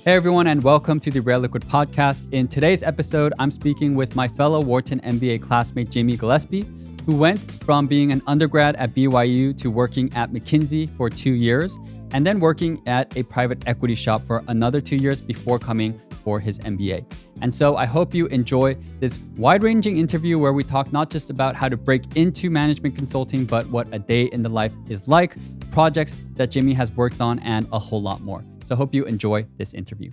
Hey everyone, and welcome to the Rare Liquid podcast. In today's episode, I'm speaking with my fellow Wharton MBA classmate, Jamie Gillespie, who went from being an undergrad at BYU to working at McKinsey for 2 years, and then working at a private equity shop for another 2 years before coming for his MBA. And so I hope you enjoy this wide-ranging interview where we talk not just about how to break into management consulting, but what a day in the life is like, projects that Jimmy has worked on, and a whole lot more. So hope you enjoy this interview.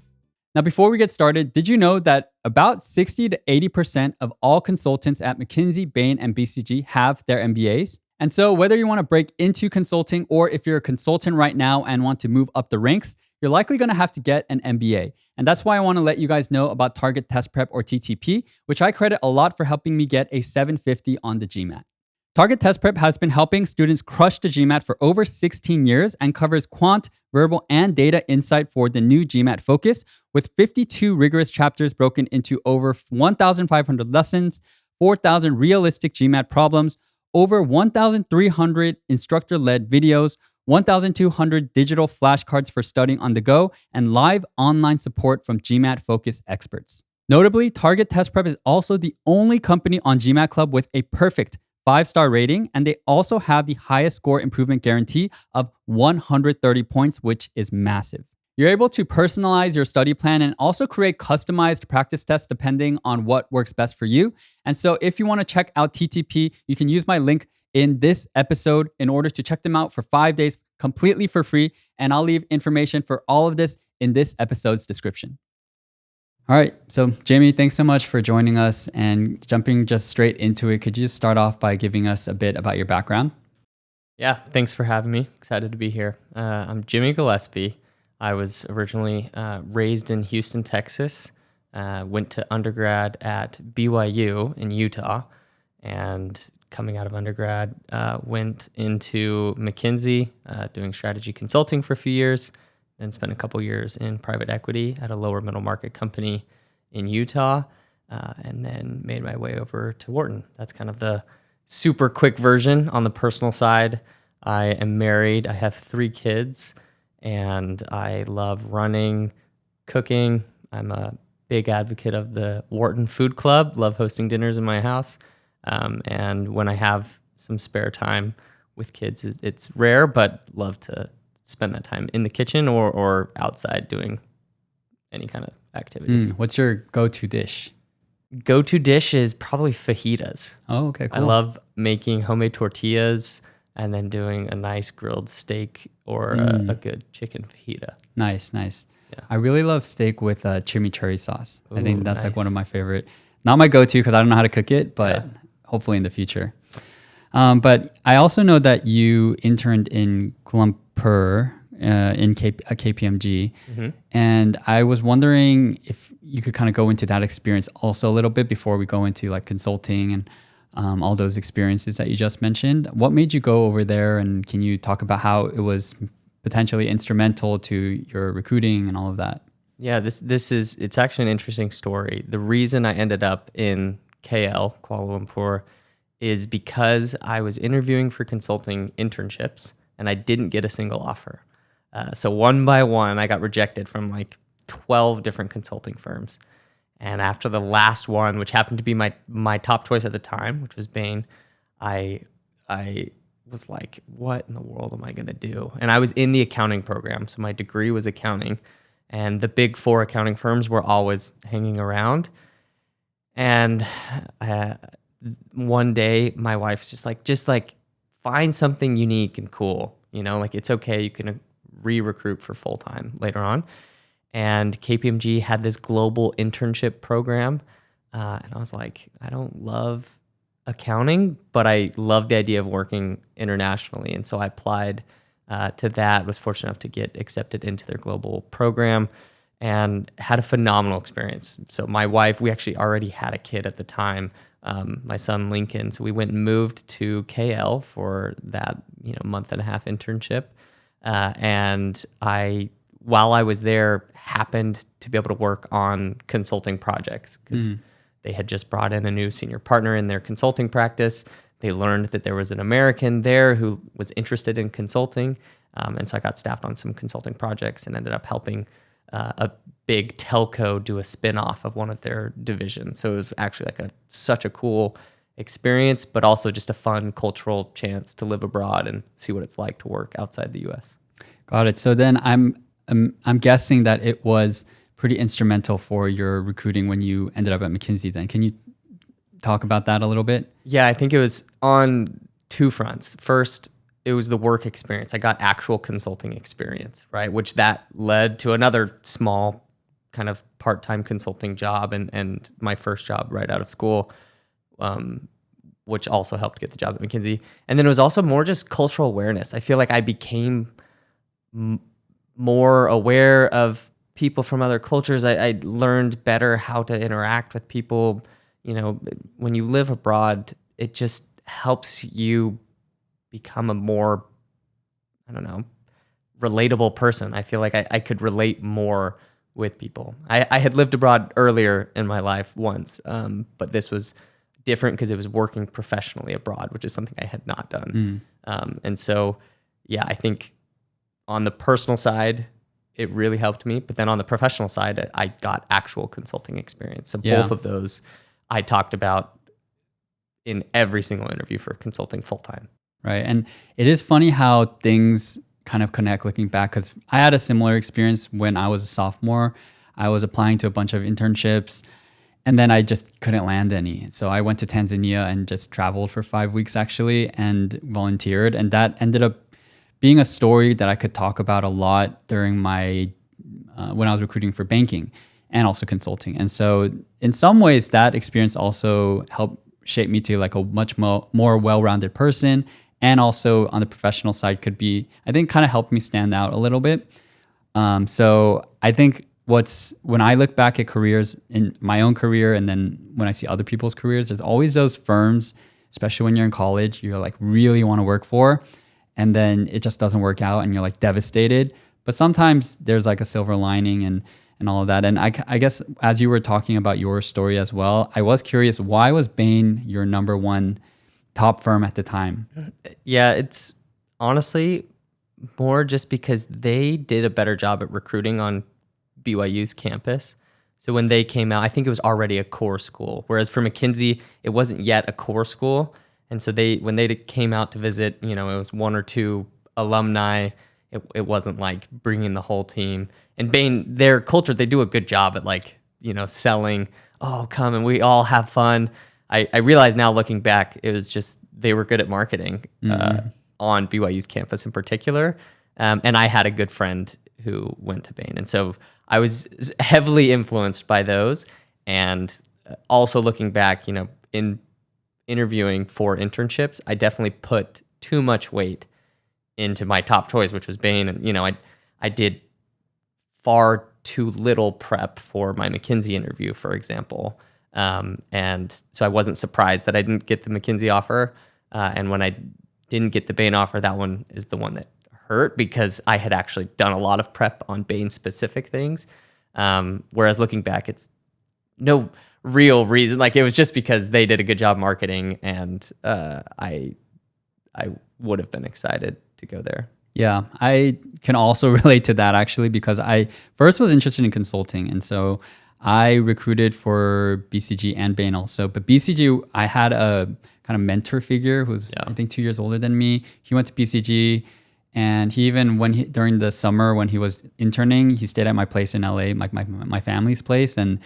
Now, before we get started, did you know that about 60 to 80% of all consultants at McKinsey, Bain, and BCG have their MBAs? And so whether you want to break into consulting or if you're a consultant right now and want to move up the ranks, you're likely going to have to get an MBA. And that's why I want to let you guys know about Target Test Prep or TTP, which I credit a lot for helping me get a 750 on the GMAT. Target Test Prep has been helping students crush the GMAT for over 16 years and covers quant, verbal, and data insight for the new GMAT focus, with 52 rigorous chapters broken into over 1,500 lessons, 4,000 realistic GMAT problems, over 1,300 instructor-led videos, 1,200 digital flashcards for studying on the go, and live online support from GMAT-focused experts. Notably, Target Test Prep is also the only company on GMAT Club with a perfect 5-star rating, and they also have the highest score improvement guarantee of 130 points, which is massive. You're able to personalize your study plan and also create customized practice tests depending on what works best for you. And so if you want to check out TTP, you can use my link in this episode in order to check them out for 5 days completely for free. And I'll leave information for all of this in this episode's description. All right, so Jamie, thanks so much for joining us, and jumping just straight into it. Could you just start off by giving us a bit about your background? Yeah, thanks for having me. Excited to be here. I'm Jimmy Gillespie. I was originally raised in Houston, Texas. Went to undergrad at BYU in Utah, and coming out of undergrad, went into McKinsey, doing strategy consulting for a few years. Then spent a couple years in private equity at a lower middle market company in Utah, and then made my way over to Wharton. That's kind of the super quick version. On the personal side, I am married. I have 3 kids, and I love running, cooking. I'm a big advocate of the Wharton Food Club, love hosting dinners in my house. And when I have some spare time with kids, it's rare, but love to spend that time in the kitchen or outside doing any kind of activities. What's your go-to dish? Go-to dish is probably fajitas. Oh, okay, cool. I love making homemade tortillas and then doing a nice grilled steak or a good chicken fajita. Nice. Yeah. I really love steak with chimichurri sauce. I think that's nice. like one of my favorite. Not my go-to because I don't know how to cook it, but hopefully in the future. But I also know that you interned in Kuala Lumpur in KPMG. Mm-hmm. And I was wondering if you could kind of go into that experience also a little bit before we go into like consulting and all those experiences that you just mentioned. What made you go over there, and can you talk about how it was potentially instrumental to your recruiting and all of that? Yeah, it's actually an interesting story. The reason I ended up in KL, Kuala Lumpur, is because I was interviewing for consulting internships and I didn't get a single offer. So one by one, I got rejected from like 12 different consulting firms. And after the last one, which happened to be my top choice at the time, which was Bain, I was like, what in the world am I going to do? And I was in the accounting program. So my degree was accounting. And the big 4 accounting firms were always hanging around. And one day, my wife's just like find something unique and cool. You know, like it's okay. You can re-recruit for full-time later on. And KPMG had this global internship program. And I was like, I don't love accounting, but I love the idea of working internationally. And so I applied to that, was fortunate enough to get accepted into their global program and had a phenomenal experience. So my wife, we actually already had a kid at the time, my son Lincoln. So we went and moved to KL for that month and a half internship. And while I was there, happened to be able to work on consulting projects because they had just brought in a new senior partner in their consulting practice. They learned that there was an American there who was interested in consulting. And so I got staffed on some consulting projects and ended up helping a big telco do a spin-off of one of their divisions. So it was actually like such a cool experience, but also just a fun cultural chance to live abroad and see what it's like to work outside the US. Got it. So then I'm guessing that it was pretty instrumental for your recruiting when you ended up at McKinsey then. Can you talk about that a little bit? Yeah, I think it was on two fronts. First, it was the work experience. I got actual consulting experience, right? Which that led to another small kind of part-time consulting job and my first job right out of school, which also helped get the job at McKinsey. And then it was also more just cultural awareness. I feel like I became more aware of people from other cultures. I learned better how to interact with people. You know, when you live abroad, it just helps you become a more, I don't know, relatable person. I feel like I could relate more with people. I had lived abroad earlier in my life once, but this was different because it was working professionally abroad, which is something I had not done. And so, yeah, I think on the personal side, it really helped me. But then on the professional side, I got actual consulting experience. So both of those I talked about in every single interview for consulting full-time. Right. And it is funny how things kind of connect looking back, because I had a similar experience when I was a sophomore. I was applying to a bunch of internships and then I just couldn't land any. So I went to Tanzania and just traveled for 5 weeks actually and volunteered. And that ended up being a story that I could talk about a lot during my, when I was recruiting for banking and also consulting. And so in some ways that experience also helped shape me to like a much more well-rounded person. And also on the professional side could be, I think, kind of helped me stand out a little bit. So I think when I look back at careers in my own career and then when I see other people's careers, there's always those firms, especially when you're in college, you're like really want to work for, and then it just doesn't work out and you're like devastated. But sometimes there's like a silver lining and all of that. And I guess as you were talking about your story as well, I was curious, why was Bain your number one top firm at the time? Yeah, it's honestly more just because they did a better job at recruiting on BYU's campus. So when they came out, I think it was already a core school. Whereas for McKinsey, it wasn't yet a core school. And so when they came out to visit, it was one or two alumni. It wasn't like bringing the whole team. And Bain, their culture, they do a good job at like, selling, oh, come and we all have fun. I realize now looking back, it was just, they were good at marketing on BYU's campus in particular. And I had a good friend who went to Bain. And so I was heavily influenced by those. And also looking back, in interviewing for internships, I definitely put too much weight into my top choice, which was Bain. And, I did far too little prep for my McKinsey interview, for example. And so I wasn't surprised that I didn't get the McKinsey offer. And when I didn't get the Bain offer, that one is the one that hurt because I had actually done a lot of prep on Bain specific things. Whereas looking back, it's no real reason. Like it was just because they did a good job marketing and I would have been excited to go there. Yeah, I can also relate to that actually because I first was interested in consulting. And so I recruited for BCG and Bain also. But BCG, I had a kind of mentor figure who was, I think, 2 years older than me. He went to BCG. And he even, during the summer when he was interning, he stayed at my place in LA, my family's place. And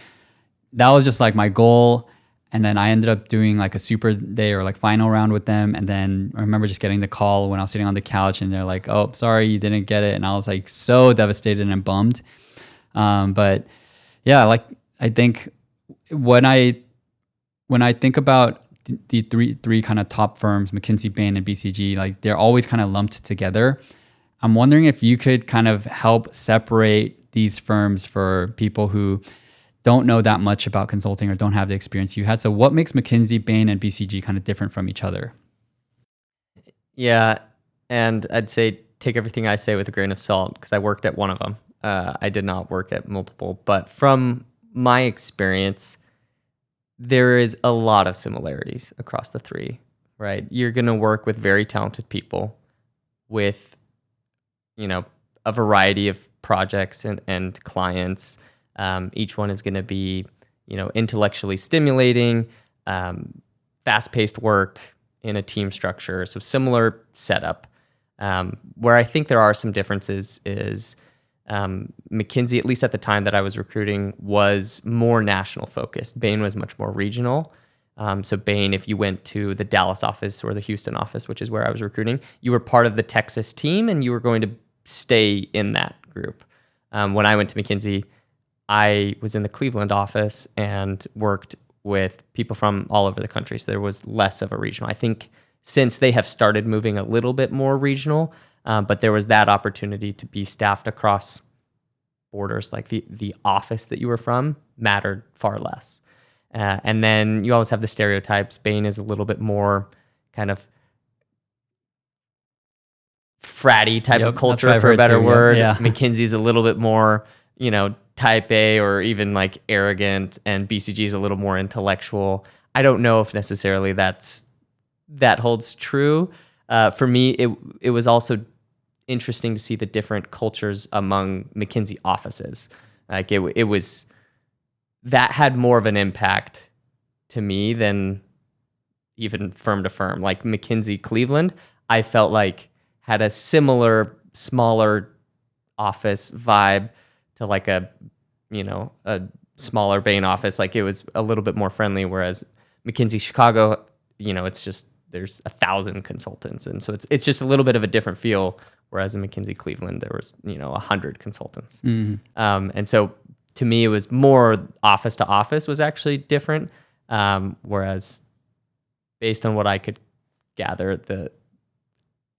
that was just like my goal. And then I ended up doing like a super day or like final round with them. And then I remember just getting the call when I was sitting on the couch and they're like, oh, sorry, you didn't get it. And I was like so devastated and bummed. But yeah, like I think when I think about the three kind of top firms, McKinsey, Bain, and BCG, like they're always kind of lumped together. I'm wondering if you could kind of help separate these firms for people who don't know that much about consulting or don't have the experience you had. So what makes McKinsey, Bain, and BCG kind of different from each other? Yeah, and I'd say take everything I say with a grain of salt because I worked at one of them. I did not work at multiple, but from my experience, there is a lot of similarities across the three, right? You're going to work with very talented people with, a variety of projects and clients. Each one is going to be, intellectually stimulating, fast-paced work in a team structure. So similar setup. Where I think there are some differences is McKinsey, at least at the time that I was recruiting, was more national focused. Bain was much more regional. So Bain, if you went to the Dallas office or the Houston office, which is where I was recruiting, you were part of the Texas team and you were going to stay in that group. When I went to McKinsey, I was in the Cleveland office and worked with people from all over the country. So there was less of a regional. I think since they have started moving a little bit more regional, but there was that opportunity to be staffed across borders. Like the office that you were from mattered far less. And then you always have the stereotypes. Bain is a little bit more kind of fratty type of culture, for a better word. Yeah. McKinsey's a little bit more, type A or even like arrogant, and BCG is a little more intellectual. I don't know if necessarily that holds true. For me, it was also interesting to see the different cultures among McKinsey offices. Like it was, that had more of an impact to me than even firm to firm. Like McKinsey Cleveland, I felt like had a similar, smaller office vibe to like a smaller Bain office. Like it was a little bit more friendly, whereas McKinsey Chicago, it's just, there's 1,000 consultants. And so it's just a little bit of a different feel. Whereas in McKinsey Cleveland, there was, 100 consultants. Mm-hmm. And so to me, it was more office to office was actually different. Whereas based on what I could gather,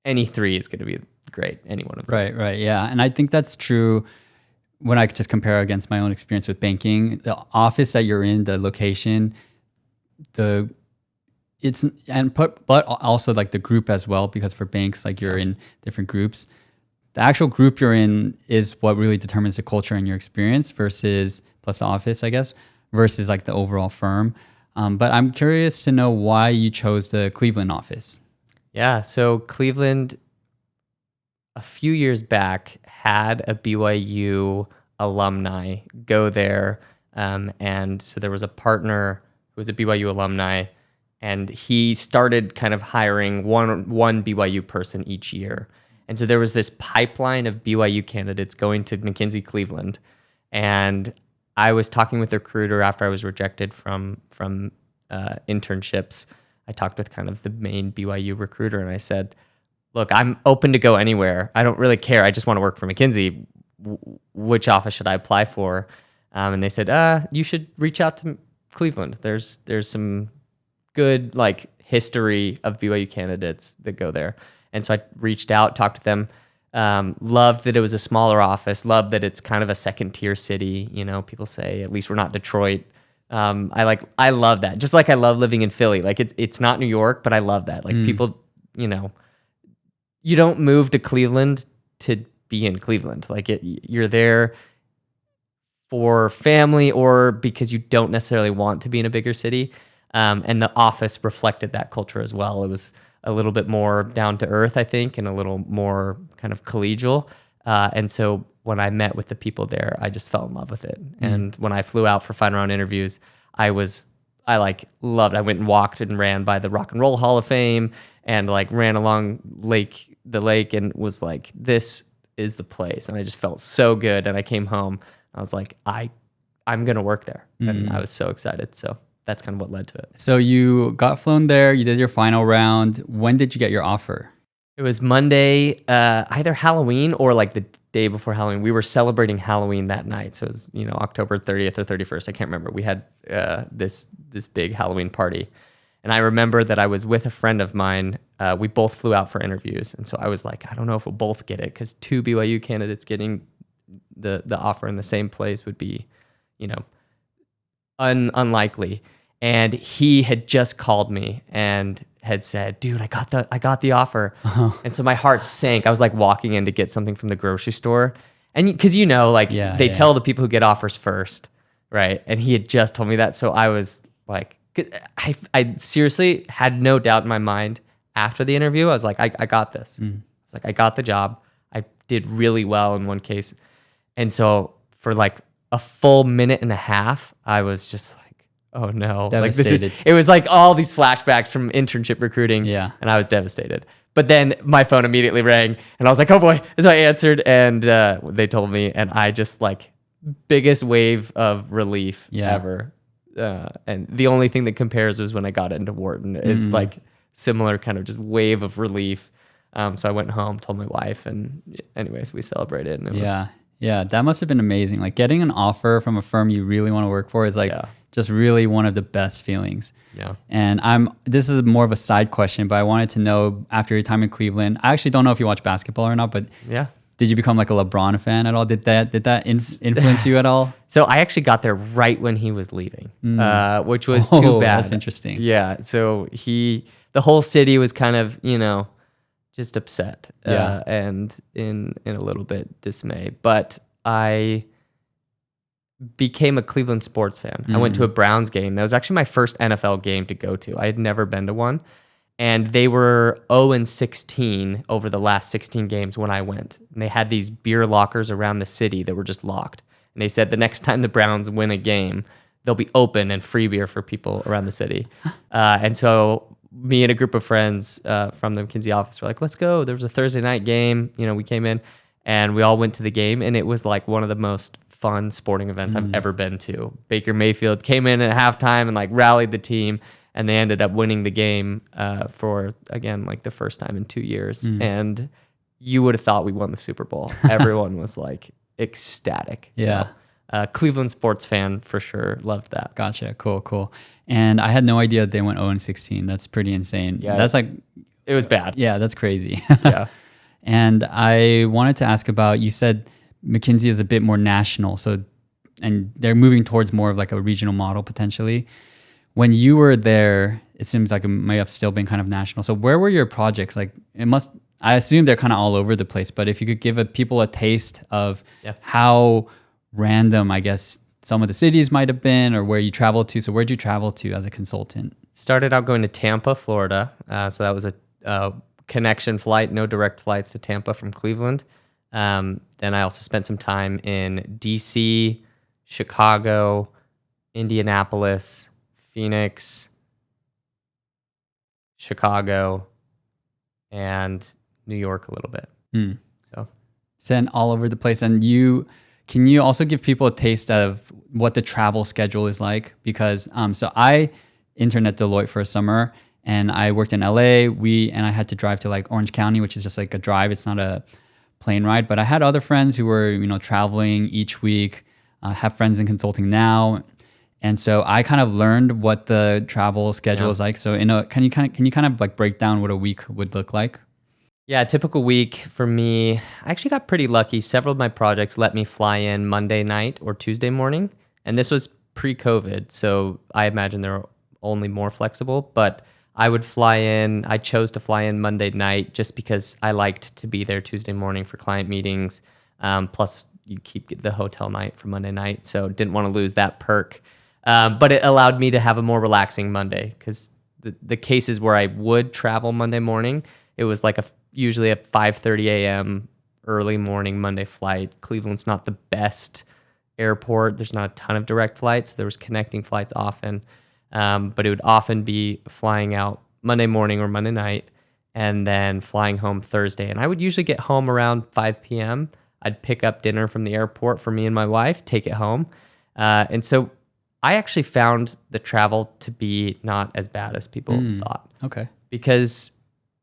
any three is going to be great. Any one of them. Right. Yeah. And I think that's true when I just compare against my own experience with banking. The office that you're in, the location, but also like the group as well, because for banks, like you're in different groups. The actual group you're in is what really determines the culture and your experience plus the office, I guess, versus like the overall firm. But I'm curious to know why you chose the Cleveland office. Yeah, so Cleveland, a few years back, had a BYU alumni go there. And so there was a partner who was a BYU alumni, and he started kind of hiring one BYU person each year. And so there was this pipeline of BYU candidates going to McKinsey Cleveland. And I was talking with the recruiter after I was rejected from internships. I talked with kind of the main BYU recruiter, and I said, look, I'm open to go anywhere. I don't really care. I just want to work for McKinsey. Which office should I apply for? And they said, you should reach out to Cleveland. There's some good like history of BYU candidates that go there. And so I reached out, talked to them, loved that it was a smaller office, loved that it's kind of a second tier city. People say, at least we're not Detroit. I love that. Just like I love living in Philly. Like it's not New York, but I love that. Like people, you don't move to Cleveland to be in Cleveland. Like you're there for family or because you don't necessarily want to be in a bigger city. And the office reflected that culture as well. It was a little bit more down to earth, I think, and a little more kind of collegial. And so when I met with the people there, I just fell in love with it. And when I flew out for final round interviews, I loved. I went and walked and ran by the Rock and Roll Hall of Fame and like ran along the lake and was like, this is the place. And I just felt so good. And I came home. I was like, I'm going to work there. And I was so excited. So that's kind of what led to it. So you got flown there, you did your final round. When did you get your offer? It was Monday, either Halloween or like the day before Halloween. We were celebrating Halloween that night. So it was, October 30th or 31st. I can't remember. We had this big Halloween party. And I remember that I was with a friend of mine. We both flew out for interviews. And so I was like, I don't know if we'll both get it because two BYU candidates getting the offer in the same place would be, unlikely. And he had just called me and had said, dude, I got the offer. Uh-huh. And so my heart sank. I was like walking in to get something from the grocery store. And because they tell the people who get offers first, right? And he had just told me that. So I was like, I seriously had no doubt in my mind after the interview. I was like, I got this. I was like, I got the job. I did really well in one case. And so for like a full minute and a half, I was just like, oh no. Like it was like all these flashbacks from internship recruiting. Yeah. And I was devastated. But then my phone immediately rang and I was like, oh boy. And so I answered and they told me, and I just like biggest wave of relief ever. And the only thing that compares was when I got into Wharton. It's like similar kind of just wave of relief. So I went home, told my wife, and anyways, we celebrated. And it was, yeah, that must have been amazing. Like getting an offer from a firm you really want to work for is like just really one of the best feelings. Yeah. And this is more of a side question, but I wanted to know, after your time in Cleveland, I actually don't know if you watch basketball or not, but did you become like a LeBron fan at all? Did that influence you at all? So I actually got there right when he was leaving, which was too bad. That's interesting. Yeah. So the whole city was kind of, just upset and in a little bit dismay. But I became a Cleveland sports fan. I went to a Browns game. That was actually my first NFL game to go to. I had never been to one. And they were 0-16 over the last 16 games when I went. And they had these beer lockers around the city that were just locked. And they said the next time the Browns win a game, they'll be open and free beer for people around the city. And so me and a group of friends from the McKinsey office were like, let's go. There was a Thursday night game. We came in and we all went to the game. And it was like one of the most fun sporting events I've ever been to. Baker Mayfield came in at halftime and like rallied the team. And they ended up winning the game for, again, like the first time in 2 years. And you would have thought we won the Super Bowl. Everyone was like ecstatic. Yeah. So, Cleveland sports fan for sure. Loved that. Gotcha. Cool. And I had no idea they went 0-16. That's pretty insane. Yeah. That's like... It was bad. Yeah, that's crazy. Yeah. And I wanted to ask about, you said McKinsey is a bit more national. And they're moving towards more of like a regional model potentially. When you were there, it seems like it may have still been kind of national. So where were your projects? Like I assume they're kind of all over the place, but if you could give people a taste of how random, I guess, some of the cities might have been or where you traveled to. So where'd you travel to as a consultant? Started out going to Tampa, Florida. So that was a connection flight, no direct flights to Tampa from Cleveland. Then I also spent some time in DC, Chicago, Indianapolis, Phoenix, Chicago, and New York a little bit. So all over the place. And can you also give people a taste of what the travel schedule is like? Because so I interned at Deloitte for a summer and I worked in LA. And I had to drive to like Orange County, which is just like a drive. It's not a plane ride. But I had other friends who were, traveling each week. I have friends in consulting now. And so I kind of learned what the travel schedule is like. So can you kind of like break down what a week would look like? Yeah, a typical week for me, I actually got pretty lucky. Several of my projects let me fly in Monday night or Tuesday morning. And this was pre-COVID, so I imagine they're only more flexible. But I would fly in. I chose to fly in Monday night just because I liked to be there Tuesday morning for client meetings. Plus, you keep the hotel night for Monday night, so didn't want to lose that perk. But it allowed me to have a more relaxing Monday because the cases where I would travel Monday morning, it was like usually a 5:30 a.m. early morning Monday flight. Cleveland's not the best airport. There's not a ton of direct flights. So there was connecting flights often, but it would often be flying out Monday morning or Monday night and then flying home Thursday. And I would usually get home around 5 p.m. I'd pick up dinner from the airport for me and my wife, take it home. And so I actually found the travel to be not as bad as people thought. Okay. Because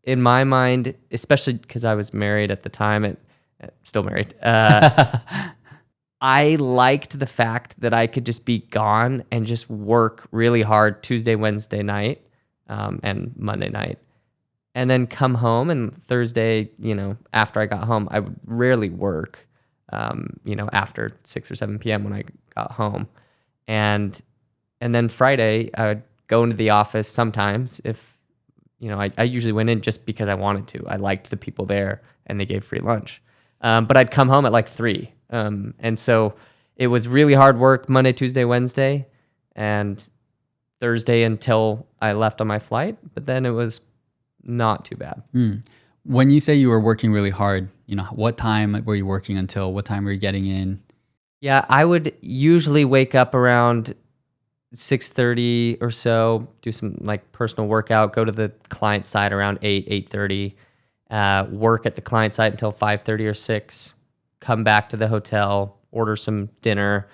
in my mind, especially because I was married at the time, still married, I liked the fact that I could just be gone and just work really hard Tuesday, Wednesday night, and Monday night. And then come home, and Thursday, after I got home, I would rarely work, after 6 or 7 p.m. when I got home. And then Friday, I would go into the office sometimes if, I usually went in just because I wanted to. I liked the people there and they gave free lunch. But I'd come home at like 3. And so it was really hard work Monday, Tuesday, Wednesday, and Thursday until I left on my flight. But then it was not too bad. When you say you were working really hard, what time were you working until? What time were you getting in? Yeah, I would usually wake up around 6:30 or so, do some like personal workout, go to the client side around 8:30, work at the client side until 5:30 or 6, come back to the hotel, order some dinner,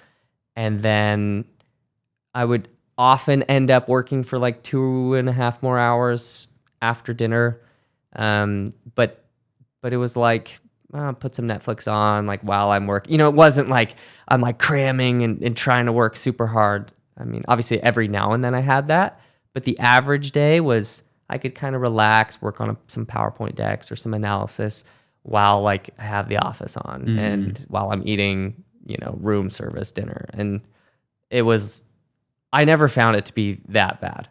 and then I would often end up working for like 2.5 more hours after dinner. But it was like, put some Netflix on like while I'm working. It wasn't like I'm like cramming and trying to work super hard. I mean, obviously every now and then I had that, but the average day was I could kind of relax, work on some PowerPoint decks or some analysis while like I have the office on and while I'm eating, room service dinner. And it was, I never found it to be that bad.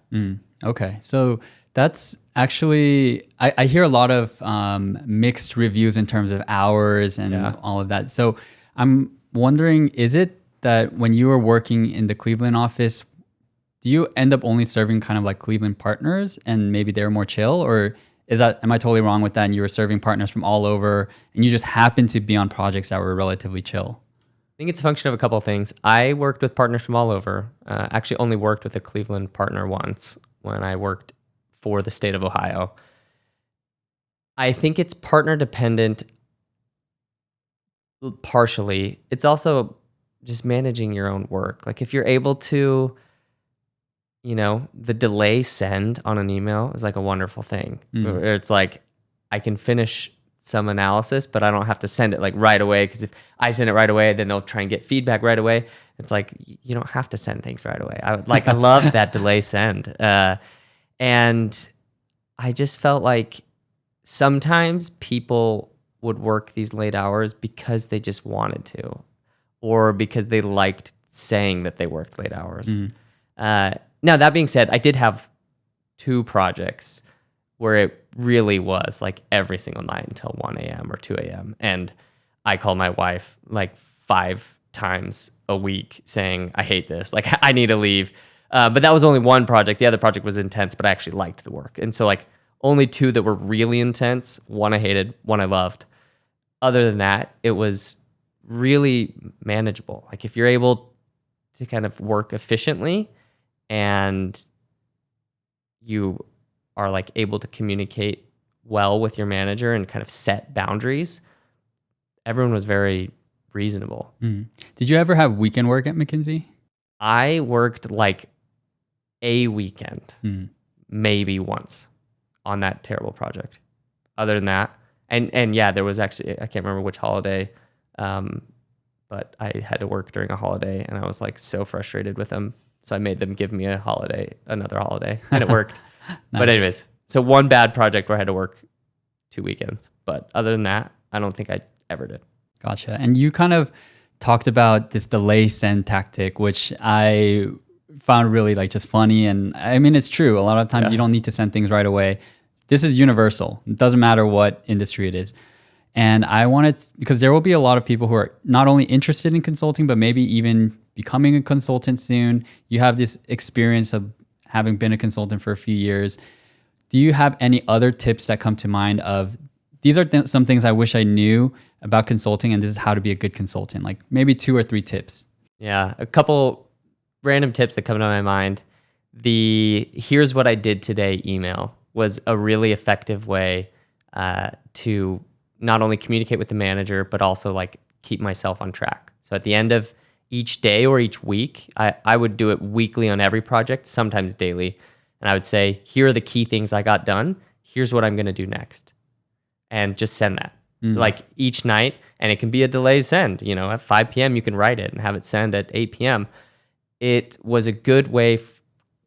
Okay. So that's actually, I hear a lot of mixed reviews in terms of hours and all of that. So I'm wondering, is it that when you were working in the Cleveland office, do you end up only serving kind of like Cleveland partners and maybe they're more chill? Or am I totally wrong with that? And you were serving partners from all over and you just happened to be on projects that were relatively chill? I think it's a function of a couple of things. I worked with partners from all over. Actually, only worked with a Cleveland partner once when I worked for the state of Ohio. I think it's partner dependent partially. It's also just managing your own work. Like if you're able to, the delay send on an email is like a wonderful thing. Where it's like I can finish some analysis, but I don't have to send it like right away, because if I send it right away, then they'll try and get feedback right away. It's like you don't have to send things right away. I love that delay send. And I just felt like sometimes people would work these late hours because they just wanted to, or because they liked saying that they worked late hours. Now, that being said, I did have 2 projects where it really was like every single night until 1 a.m. or 2 a.m. And I called my wife like 5 times a week saying, I hate this. Like, I need to leave. But that was only one project. The other project was intense, but I actually liked the work. And so like only 2 that were really intense. One I hated, one I loved. Other than that, it was really manageable. Like if you're able to kind of work efficiently and you are like able to communicate well with your manager and kind of set boundaries, everyone was very reasonable. Did you ever have weekend work at McKinsey? I worked like a weekend, maybe once on that terrible project. Other than that, and yeah, there was actually, I can't remember which holiday, but I had to work during a holiday and I was like so frustrated with them. So I made them give me another holiday, and it worked. Nice. But anyways, so one bad project where I had to work 2 weekends. But other than that, I don't think I ever did. Gotcha. And you kind of talked about this delay send tactic, which I found really like just funny. And I mean, it's true. A lot of times you don't need to send things right away. This is universal. It doesn't matter what industry it is. And I wanted, because there will be a lot of people who are not only interested in consulting, but maybe even becoming a consultant soon. You have this experience of having been a consultant for a few years. Do you have any other tips that come to mind of, these are some things I wish I knew about consulting, and this is how to be a good consultant? Like maybe 2 or 3 tips. Yeah, a couple random tips that come to my mind. The here's what I did today email was a really effective way to not only communicate with the manager, but also like keep myself on track. So at the end of each day or each week, I would do it weekly on every project, sometimes daily. And I would say, here are the key things I got done. Here's what I'm going to do next. And just send that like each night. And it can be a delay send, at 5 p.m. you can write it and have it send at 8 p.m. It was a good way.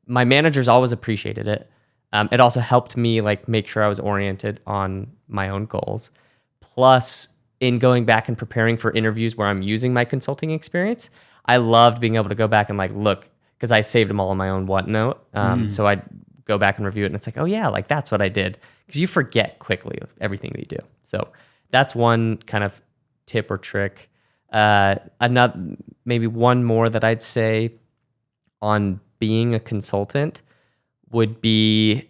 My managers always appreciated it. It also helped me like make sure I was oriented on my own goals. Plus, in going back and preparing for interviews where I'm using my consulting experience, I loved being able to go back and like look, because I saved them all on my own OneNote. So I'd go back and review it, and it's like, oh yeah, like that's what I did. Because you forget quickly everything that you do. So that's one kind of tip or trick. Another, maybe one more that I'd say on being a consultant would be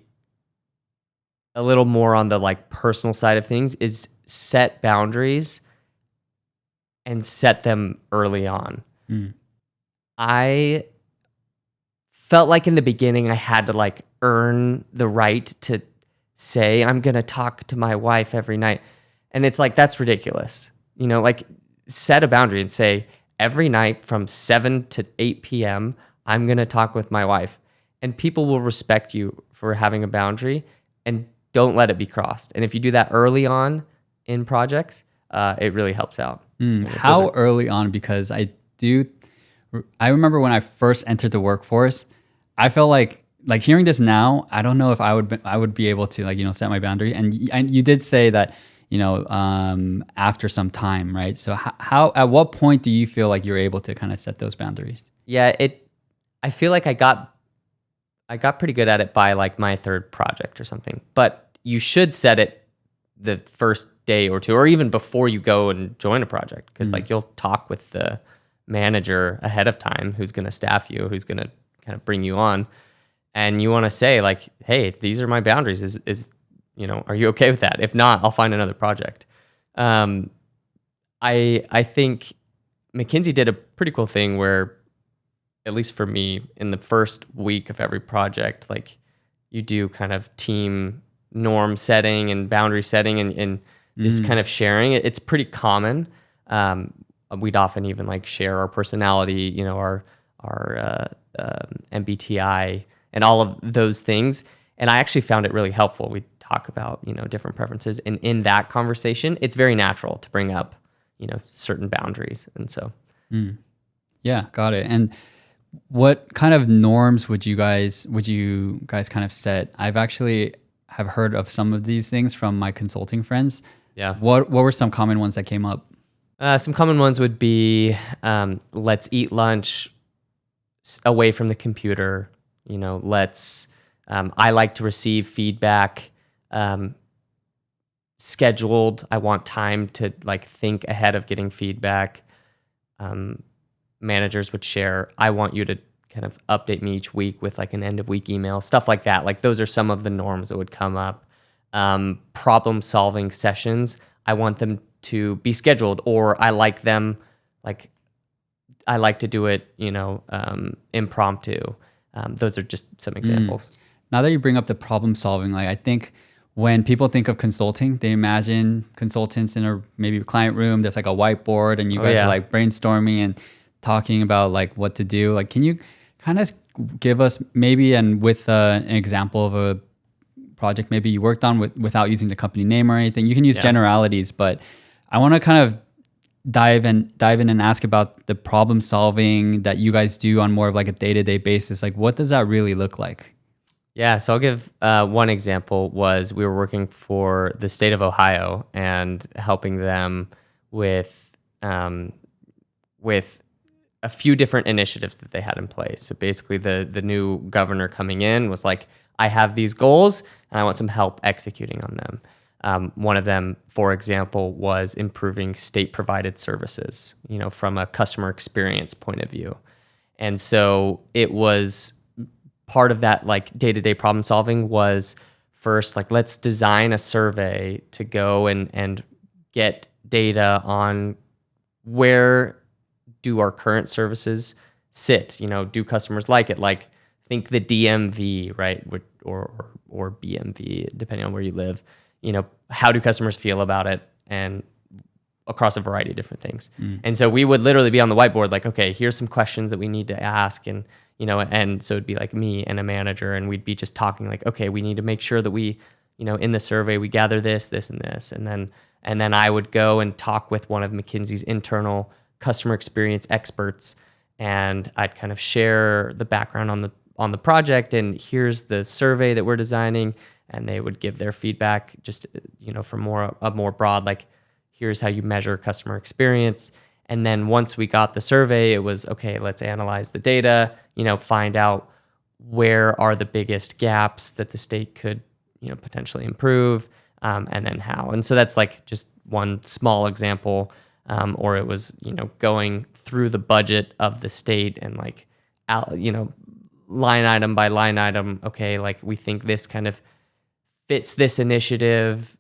a little more on the like personal side of things, is set boundaries and set them early on. Mm. I felt like in the beginning I had to like earn the right to say I'm going to talk to my wife every night. And it's like, that's ridiculous. Like set a boundary and say every night from 7 to 8 p.m., I'm going to talk with my wife. And people will respect you for having a boundary and don't let it be crossed. And if you do that early on in projects, it really helps out. How early on? Because I remember when I first entered the workforce, I felt like hearing this now, I don't know if I would be able to set my boundary. And you did say that, after some time, right? So how at what point do you feel like you're able to kind of set those boundaries? Yeah, I feel like I got pretty good at it by like my third project or something. But you should set it the first day or two, or even before you go and join a project, because like you'll talk with the manager ahead of time who's going to staff you, who's going to kind of bring you on, and you want to say like, hey, these are my boundaries. Is are you okay with that? If not, I'll find another project. I think McKinsey did a pretty cool thing where, at least for me, in the first week of every project, like you do kind of team norm setting and boundary setting and this kind of sharing. It's pretty common. We'd often even like share our personality, our MBTI and all of those things. And I actually found it really helpful. We talk about, different preferences. And in that conversation, it's very natural to bring up, certain boundaries. And so. Yeah, got it. And what kind of norms would you guys kind of set? I've actually have heard of some of these things from my consulting friends. Yeah. What were some common ones that came up? Some common ones would be, let's eat lunch away from the computer. I like to receive feedback scheduled. I want time to like think ahead of getting feedback. Managers would share, I want you to kind of update me each week with like an end of week email, stuff like that. Like those are some of the norms that would come up. Problem solving sessions, I want them to be scheduled, or I like them, like I like to do it, impromptu. Those are just some examples. Now that you bring up the problem solving, like I think when people think of consulting, they imagine consultants in a maybe client room. There's like a whiteboard and you guys are like brainstorming and talking about like what to do. Like, can you kind of give us maybe with an example of a project maybe you worked on without using the company name or anything? You can use generalities, but I want to kind of dive in and ask about the problem solving that you guys do on more of like a day-to-day basis. Like, what does that really look like? Yeah, so I'll give one example. Was we were working for the state of Ohio and helping them with a few different initiatives that they had in place. So basically the new governor coming in was like, I have these goals and I want some help executing on them. One of them, for example, was improving state-provided services, from a customer experience point of view. And so it was part of that like day-to-day problem solving was first, like, let's design a survey to go and get data on where do our current services sit? Do customers like it? Like, think the DMV, right? Or BMV, depending on where you live. How do customers feel about it? And across a variety of different things. And so we would literally be on the whiteboard, like, okay, here's some questions that we need to ask. And, and so it'd be like me and a manager, and we'd be just talking like, okay, we need to make sure that we, in the survey, we gather this, this, and this. And then I would go and talk with one of McKinsey's internal customer experience experts, and I'd kind of share the background on the project, and here's the survey that we're designing, and they would give their feedback just from a more broad, like, here's how you measure customer experience. And then once we got the survey, it was okay, let's analyze the data, find out where are the biggest gaps that the state could potentially improve, and then how. And so that's like just one small example. Or it was, going through the budget of the state and like, line item by line item. Okay, like we think this kind of fits this initiative,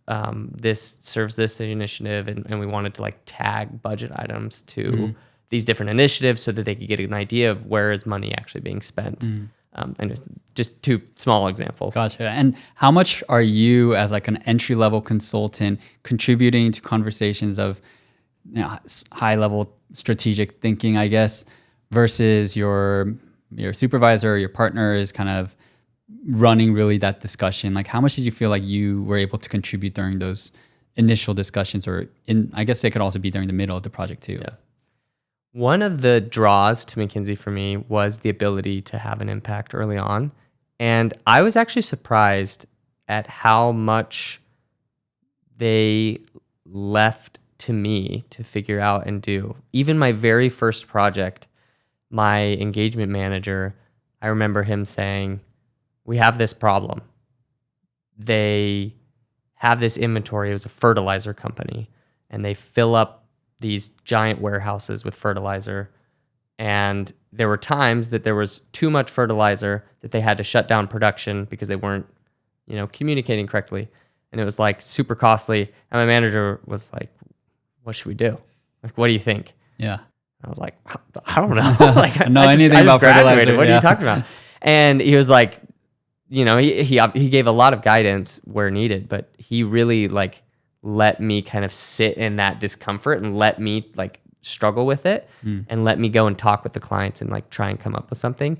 this serves this initiative, and we wanted to like tag budget items to these different initiatives so that they could get an idea of where is money actually being spent. And it's just two small examples. Gotcha. And how much are you as like an entry-level consultant contributing to conversations of high-level strategic thinking, I guess, versus your supervisor or your partner is kind of running really that discussion? Like how much did you feel like you were able to contribute during those initial discussions, or I guess they could also be during the middle of the project too? Yeah. One of the draws to McKinsey for me was the ability to have an impact early on. And I was actually surprised at how much they left to me to figure out and do. Even my very first project, my engagement manager, I remember him saying, we have this problem. They have this inventory. It was a fertilizer company, and they fill up these giant warehouses with fertilizer. And there were times that there was too much fertilizer that they had to shut down production because they weren't, communicating correctly. And it was like super costly. And my manager was like, what should we do? Like, what do you think? Yeah. I was like, I don't know. Like, I know anything about fertilizer. What are you talking about? And he was like, he gave a lot of guidance where needed, but he really like let me kind of sit in that discomfort and let me like struggle with it and let me go and talk with the clients and like try and come up with something.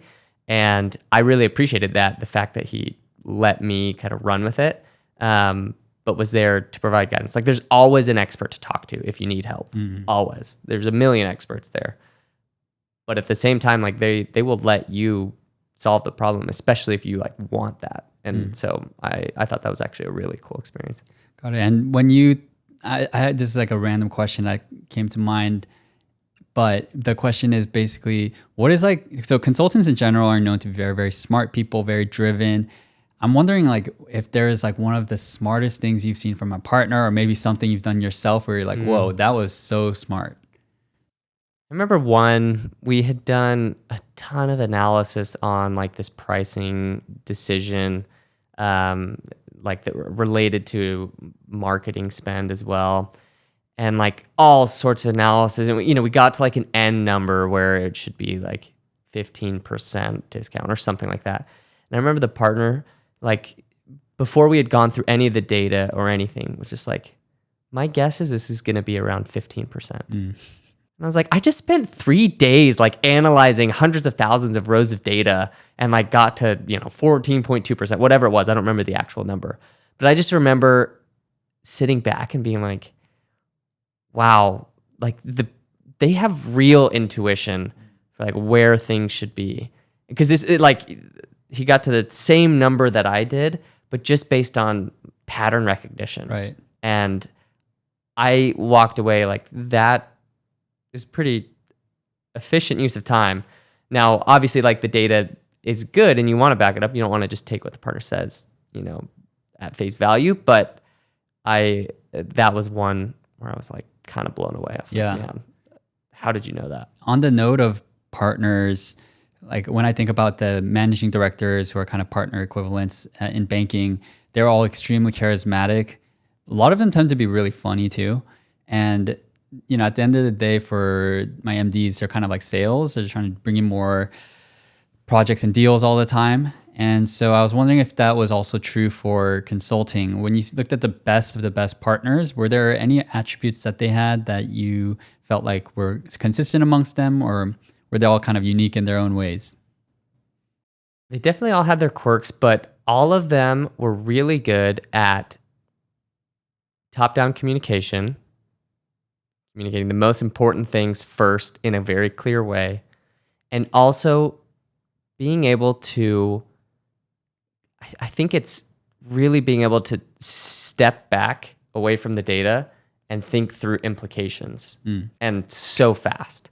And I really appreciated that, the fact that he let me kind of run with it, but was there to provide guidance. Like there's always an expert to talk to if you need help. Always. There's a million experts there. But at the same time, like they will let you solve the problem, especially if you like want that. And so I thought that was actually a really cool experience. Got it. And when I had, this is like a random question that came to mind, but the question is basically, so consultants in general are known to be very, very smart people, very driven. I'm wondering like if there is like one of the smartest things you've seen from a partner, or maybe something you've done yourself where you're like, whoa, that was so smart. I remember we had done a ton of analysis on like this pricing decision, like that related to marketing spend as well, and like all sorts of analysis. And we got to like an end number where it should be like 15% discount or something like that. And I remember the partner, like before we had gone through any of the data or anything, was just like, my guess is this is going to be around 15%. And I was like, I just spent 3 days like analyzing hundreds of thousands of rows of data and like got to, 14.2%, whatever it was. I don't remember the actual number. But I just remember sitting back and being like, wow, like they have real intuition for like where things should be. Because he got to the same number that I did, but just based on pattern recognition. Right. And I walked away like that is pretty efficient use of time. Now, obviously, like the data is good and you want to back it up. You don't want to just take what the partner says, at face value. But that was one where I was like kind of blown away. I was like, man, how did you know that? On the note of partners, like when I think about the managing directors who are kind of partner equivalents in banking, they're all extremely charismatic. A lot of them tend to be really funny too. And at the end of the day, for my MDs, they're kind of like sales. They're trying to bring in more projects and deals all the time. And so I was wondering if that was also true for consulting. When you looked at the best of the best partners, were there any attributes that they had that you felt like were consistent amongst them, or were they all kind of unique in their own ways? They definitely all had their quirks, but all of them were really good at top-down communicating the most important things first in a very clear way, and also being able to, I think it's really being able to step back away from the data and think through implications, and so fast.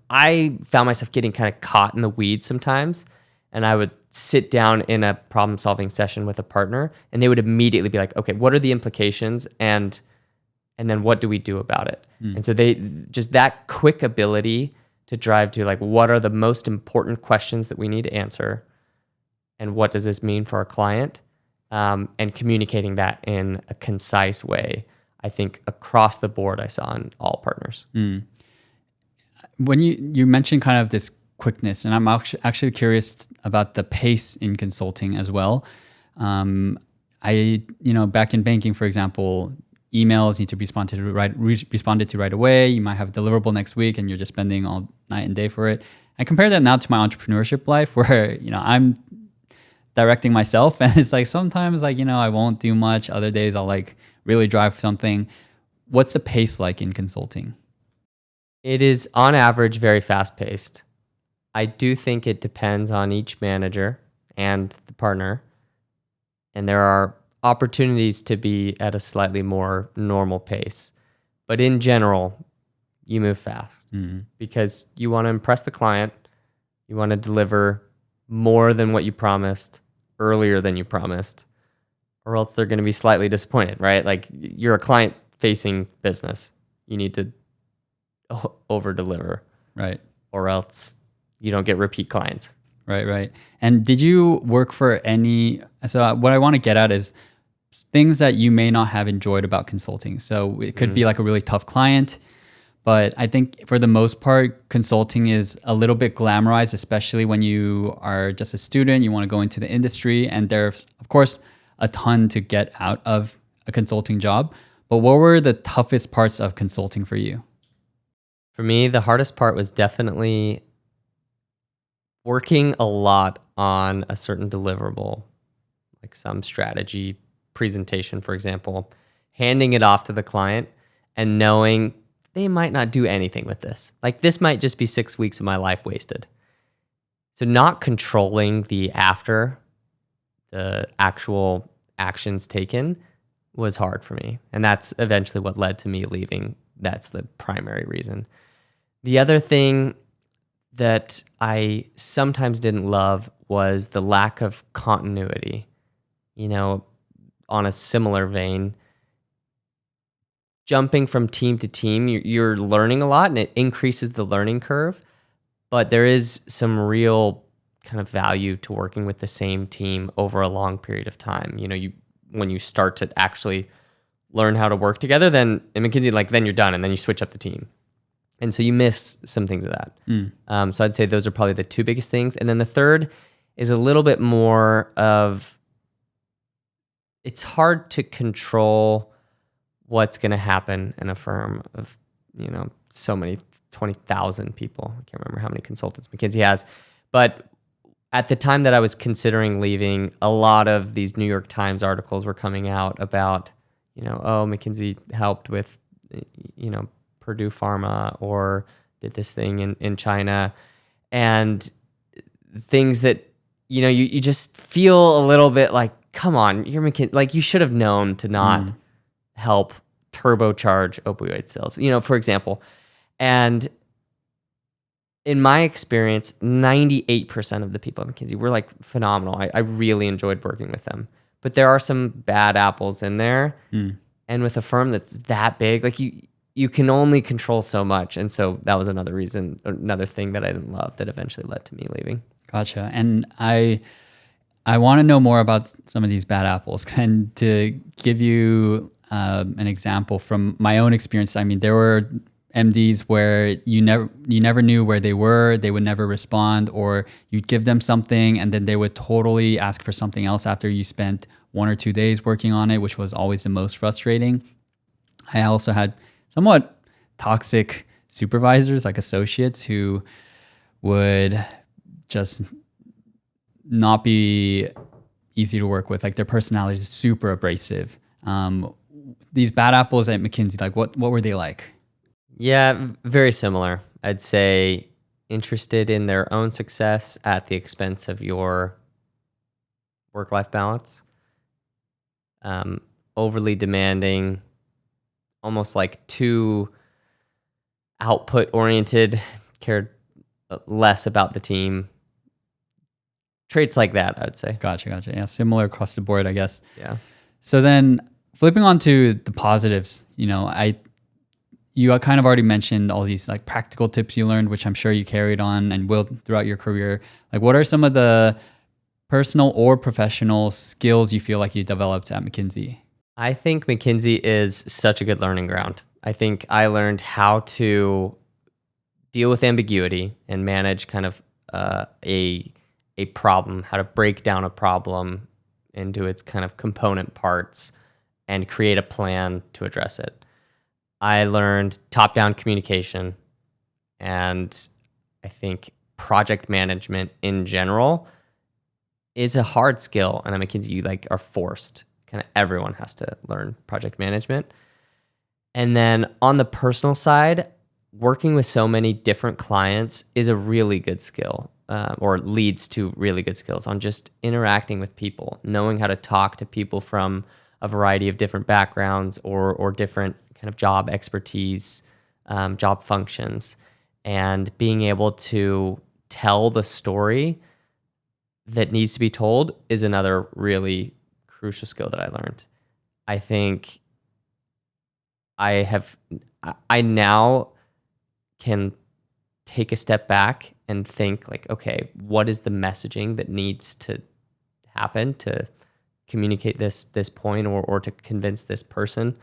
I found myself getting kind of caught in the weeds sometimes, and I would sit down in a problem-solving session with a partner, and they would immediately be like, okay, what are the implications, and then what do we do about it? And so they just that quick ability to drive to like, what are the most important questions that we need to answer, and what does this mean for our client? and communicating that in a concise way. I think across the board, I saw in all partners. When you mentioned kind of this quickness, and I'm actually curious about the pace in consulting as well. Back in banking, for example, emails need to be responded to right away. You might have a deliverable next week and you're just spending all night and day for it. I compare that now to my entrepreneurship life where, I'm directing myself and it's like sometimes I won't do much. Other days I'll really drive something. What's the pace like in consulting? It is on average very fast paced. I do think it depends on each manager and the partner. And there are opportunities to be at a slightly more normal pace. But in general, you move fast because you want to impress the client. You want to deliver more than what you promised earlier than you promised, or else they're going to be slightly disappointed, right? Like you're a client-facing business. You need to over-deliver. Right. Or else you don't get repeat clients. Right. And did you work for so what I want to get at is things that you may not have enjoyed about consulting. So it could be like a really tough client, but I think for the most part, consulting is a little bit glamorized, especially when you are just a student, you want to go into the industry, and there's, of course, a ton to get out of a consulting job. But what were the toughest parts of consulting for you? For me, the hardest part was definitely working a lot on a certain deliverable, like some strategy presentation, for example, handing it off to the client and knowing they might not do anything with this. Like this might just be 6 weeks of my life wasted. So not controlling the actual actions taken was hard for me. And that's eventually what led to me leaving. That's the primary reason. The other thing that I sometimes didn't love was the lack of continuity. On a similar vein, jumping from team to team, you're learning a lot and it increases the learning curve, but there is some real kind of value to working with the same team over a long period of time. When you start to actually learn how to work together, then in McKinsey, then you're done and then you switch up the team. And so you miss some things of that. So I'd say those are probably the two biggest things. And then the third is a little bit more of, it's hard to control what's going to happen in a firm of, so many, 20,000 people. I can't remember how many consultants McKinsey has. But at the time that I was considering leaving, a lot of these New York Times articles were coming out about, McKinsey helped with, Purdue Pharma or did this thing in China, and things that, you just feel a little bit like, come on, you're McKinsey, you should have known to not help turbocharge opioid sales, for example. And in my experience, 98% of the people at McKinsey were phenomenal. I really enjoyed working with them. But there are some bad apples in there. And with a firm that's that big, you can only control so much. And so that was another thing that I didn't love that eventually led to me leaving. Gotcha. And I want to know more about some of these bad apples. And to give you an example from my own experience, there were MDs where you never knew where they were. They would never respond, or you'd give them something and then they would totally ask for something else after you spent 1 or 2 days working on it, which was always the most frustrating. I also had somewhat toxic supervisors, associates, who would just not be easy to work with. Their personality is super abrasive. These bad apples at McKinsey, what were they like? Yeah, very similar. I'd say interested in their own success at the expense of your work-life balance. Overly demanding, almost too output-oriented, cared less about the team. Traits like that, I would say. Gotcha. Yeah, similar across the board, I guess. Yeah. So then flipping on to the positives, you kind of already mentioned all these practical tips you learned, which I'm sure you carried on and will throughout your career. What are some of the personal or professional skills you feel like you developed at McKinsey? I think McKinsey is such a good learning ground. I think I learned how to deal with ambiguity and manage kind of a problem, how to break down a problem into its kind of component parts and create a plan to address it. I learned top-down communication, and I think project management in general is a hard skill. And at McKinsey, you are forced. Kind of everyone has to learn project management. And then on the personal side, working with so many different clients is a really good skill, or leads to really good skills on just interacting with people, knowing how to talk to people from a variety of different backgrounds or different kind of job expertise, job functions, and being able to tell the story that needs to be told is another really crucial skill that I learned. I think I now can take a step back and think okay, what is the messaging that needs to happen to communicate this point or to convince this person?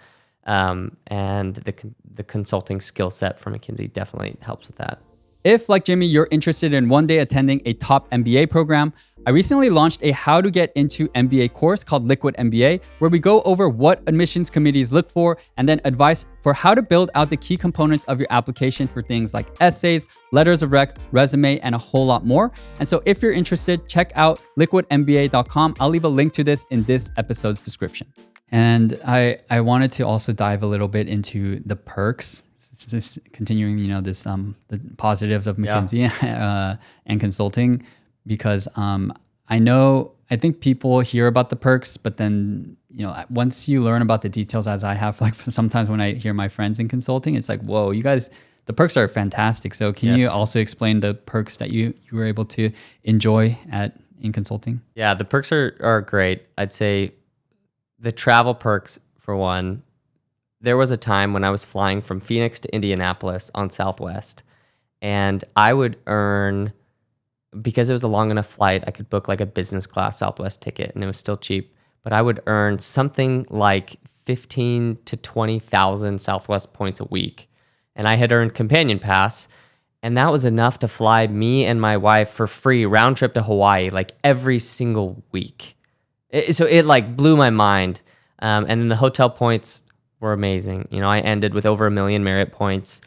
And the consulting skill set from McKinsey definitely helps with that. If, like Jimmy, you're interested in one day attending a top MBA program, I recently launched a How to Get Into MBA course called Liquid MBA, where we go over what admissions committees look for and then advice for how to build out the key components of your application for things like essays, letters of rec, resume, and a whole lot more. And so if you're interested, check out liquidmba.com. I'll leave a link to this in this episode's description. And I wanted to also dive a little bit into the perks. Just continuing, this the positives of McKinsey and consulting, because I think people hear about the perks, but then once you learn about the details, as I have, sometimes when I hear my friends in consulting, it's like, whoa, you guys, the perks are fantastic. So can you also explain the perks that you were able to enjoy in consulting? Yeah, the perks are great. I'd say the travel perks, for one. There was a time when I was flying from Phoenix to Indianapolis on Southwest, and I would earn, because it was a long enough flight, I could book a business class Southwest ticket, and it was still cheap, but I would earn something like 15 to 20,000 Southwest points a week. And I had earned Companion Pass, and that was enough to fly me and my wife for free round trip to Hawaii every single week. So it blew my mind. And then the hotel points were amazing. I ended with over 1 million Marriott points,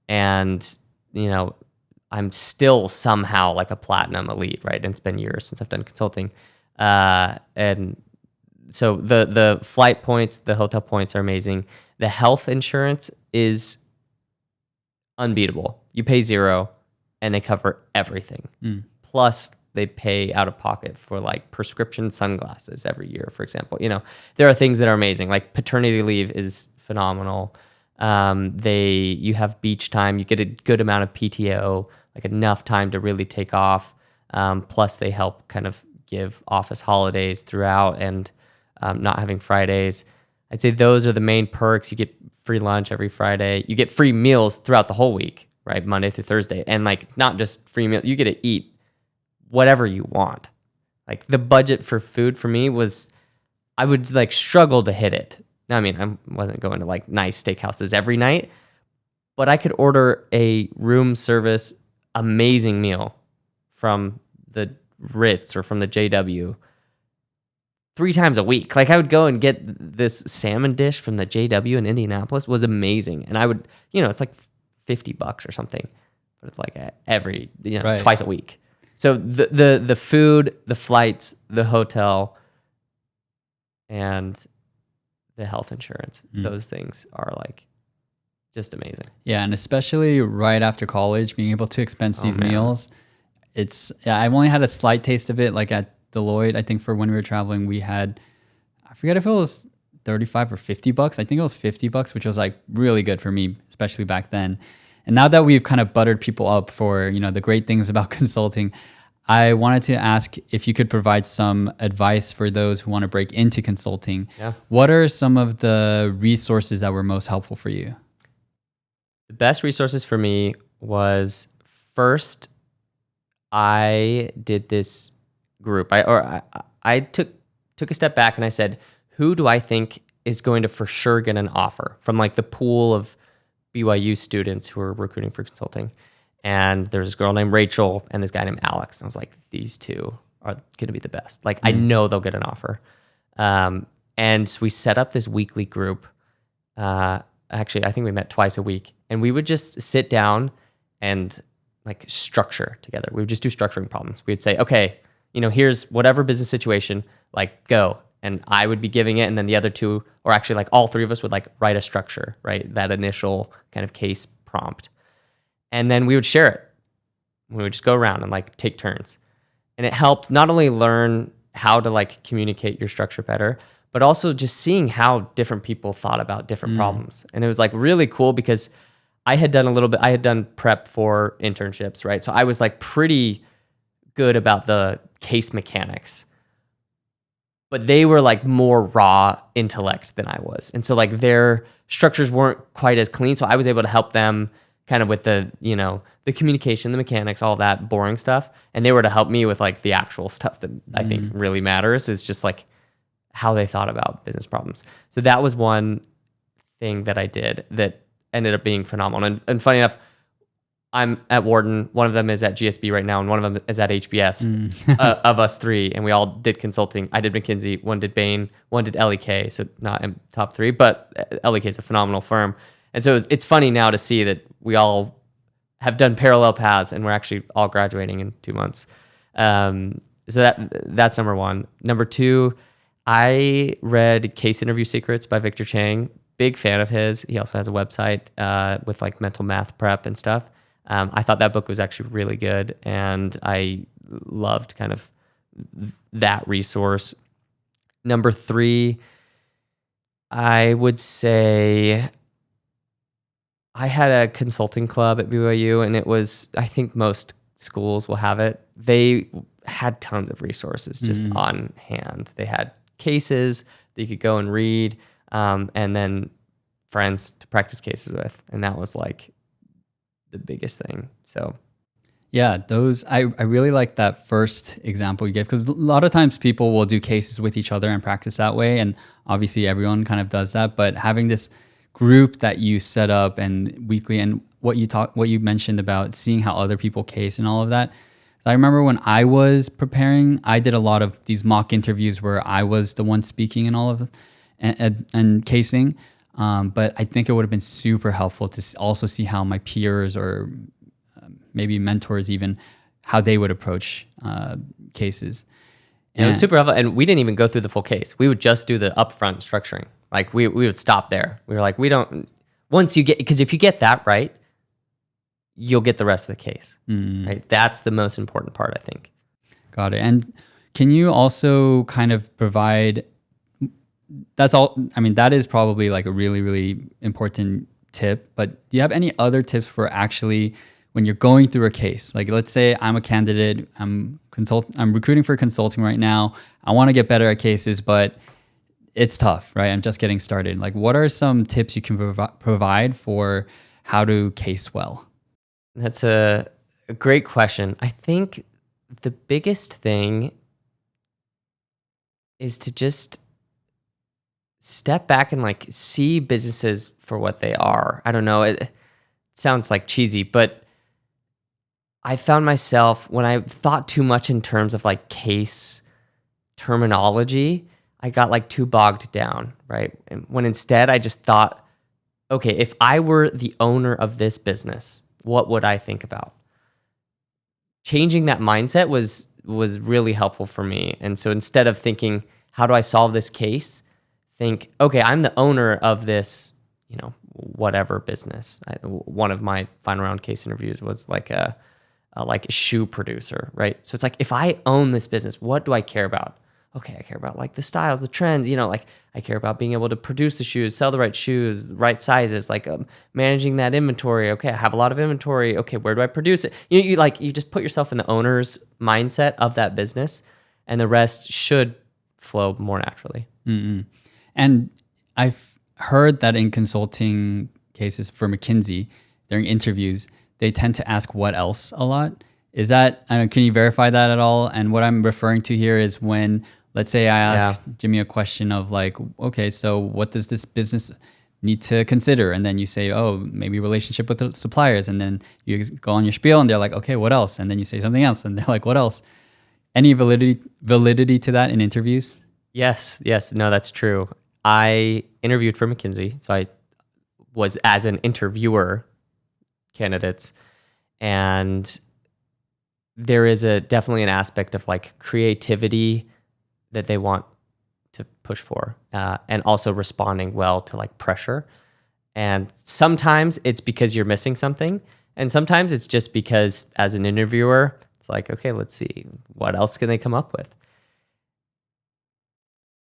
and I'm still somehow a platinum elite, right? And it's been years since I've done consulting. And so the flight points, the hotel points are amazing. The health insurance is unbeatable. You pay $0 and they cover everything. Plus they pay out of pocket for prescription sunglasses every year, for example. There are things that are amazing. Paternity leave is phenomenal. You have beach time. You get a good amount of PTO, enough time to really take off. Plus they help kind of give office holidays throughout, and not having Fridays. I'd say those are the main perks. You get free lunch every Friday. You get free meals throughout the whole week, right? Monday through Thursday. And not just free meal, you get to eat whatever you want. The budget for food for me was, I would struggle to hit it. Now, I wasn't going to nice steakhouses every night, but I could order a room service amazing meal from the Ritz or from the JW 3 times a week. I would go and get this salmon dish from the JW in Indianapolis. Was amazing. And I would, it's $50 or something, but it's every, right, twice a week. So the food, the flights, the hotel, and the health insurance, those things are just amazing. Yeah, and especially right after college, being able to expense these meals. I've only had a slight taste of it at Deloitte. I think for when we were traveling, we had, I forget if it was 35 or $50. I think it was $50, which was really good for me, especially back then. And now that we've kind of buttered people up for, the great things about consulting, I wanted to ask if you could provide some advice for those who want to break into consulting. Yeah. What are some of the resources that were most helpful for you? The best resources for me was, first, I did this group. I took a step back and I said, who do I think is going to for sure get an offer from like the pool of BYU students who are recruiting for consulting? And there's this girl named Rachel and this guy named Alex. And I was like, these two are going to be the best. Like, I know they'll get an offer. And so we set up this weekly group. Actually, I think we met twice a week. And we would just sit down and like structure together. We would just do structuring problems. We'd say, okay, here's whatever business situation, like go. And I would be giving it. And then the other two, or actually like all three of us would like write a structure, right? That initial kind of case prompt. And then we would share it. We would just go around and like take turns. And it helped not only learn how to like communicate your structure better, but also just seeing how different people thought about different problems. And it was like really cool because I had done prep for internships, right? So I was like pretty good about the case mechanics, but they were like more raw intellect than I was. And so like their structures weren't quite as clean. So I was able to help them kind of with the, the communication, the mechanics, all that boring stuff. And they were to help me with like the actual stuff that I think really matters, is just like how they thought about business problems. So that was one thing that I did that ended up being phenomenal. And funny enough, I'm at Wharton. One of them is at GSB right now, and one of them is at HBS. Of us three, and we all did consulting. I did McKinsey, one did Bain, one did LEK, so not in top three, but LEK is a phenomenal firm. And so it's funny now to see that we all have done parallel paths, and we're actually all graduating in 2 months. So that's number one. Number two, I read Case Interview Secrets by Victor Chang. Big fan of his. He also has a website with like mental math prep and stuff. I thought that book was actually really good, and I loved kind of that resource. Number three, I would say I had a consulting club at BYU, and it was, I think most schools will have it. They had tons of resources just on hand. They had cases that you could go and read, and then friends to practice cases with. And that was like the biggest thing. So yeah, I really like that first example you gave, because a lot of times people will do cases with each other and practice that way. And obviously everyone kind of does that, but having this group that you set up and weekly, and what you mentioned about seeing how other people case and all of that. So I remember when I was preparing, I did a lot of these mock interviews where I was the one speaking and all of and casing. But I think it would have been super helpful to also see how my peers or maybe mentors even, how they would approach cases. And it was super helpful. And we didn't even go through the full case. We would just do the upfront structuring. Like we would stop there. We were like, because if you get that right, you'll get the rest of the case. Right? That's the most important part, I think. Got it. And can you also kind of provide, that is probably like a really, really important tip, but do you have any other tips for actually when you're going through a case? Like let's say I'm a candidate, I'm recruiting for consulting right now. I want to get better at cases, but it's tough, right? I'm just getting started. Like what are some tips you can provide for how to case well? That's a great question. I think the biggest thing is to just step back and like see businesses for what they are. I don't know, it sounds like cheesy, but I found myself when I thought too much in terms of like case terminology, I got like too bogged down, right? And when instead I just thought, okay, if I were the owner of this business, what would I think about? Changing that mindset was really helpful for me. And so instead of thinking, how do I solve this case? Think, okay, I'm the owner of this, whatever business. One of my final round case interviews was like a shoe producer, right? So it's like, if I own this business, what do I care about? Okay, I care about like the styles, the trends, like I care about being able to produce the shoes, sell the right shoes, the right sizes, like managing that inventory. Okay, I have a lot of inventory. Okay, where do I produce it? You just put yourself in the owner's mindset of that business, and the rest should flow more naturally. And I've heard that in consulting cases for McKinsey, during interviews, they tend to ask what else a lot. Is that, I don't know, can you verify that at all? And what I'm referring to here is when, let's say I ask Jimmy a question of like, okay, so what does this business need to consider? And then you say, oh, maybe relationship with the suppliers. And then you go on your spiel and they're like, okay, what else? And then you say something else and they're like, what else? Any validity to that in interviews? Yes. No, that's true. I interviewed for McKinsey. So I was as an interviewer candidates. And there is definitely an aspect of like creativity that they want to push for, and also responding well to like pressure. And sometimes it's because you're missing something, and sometimes it's just because as an interviewer, it's like, okay, let's see what else can they come up with.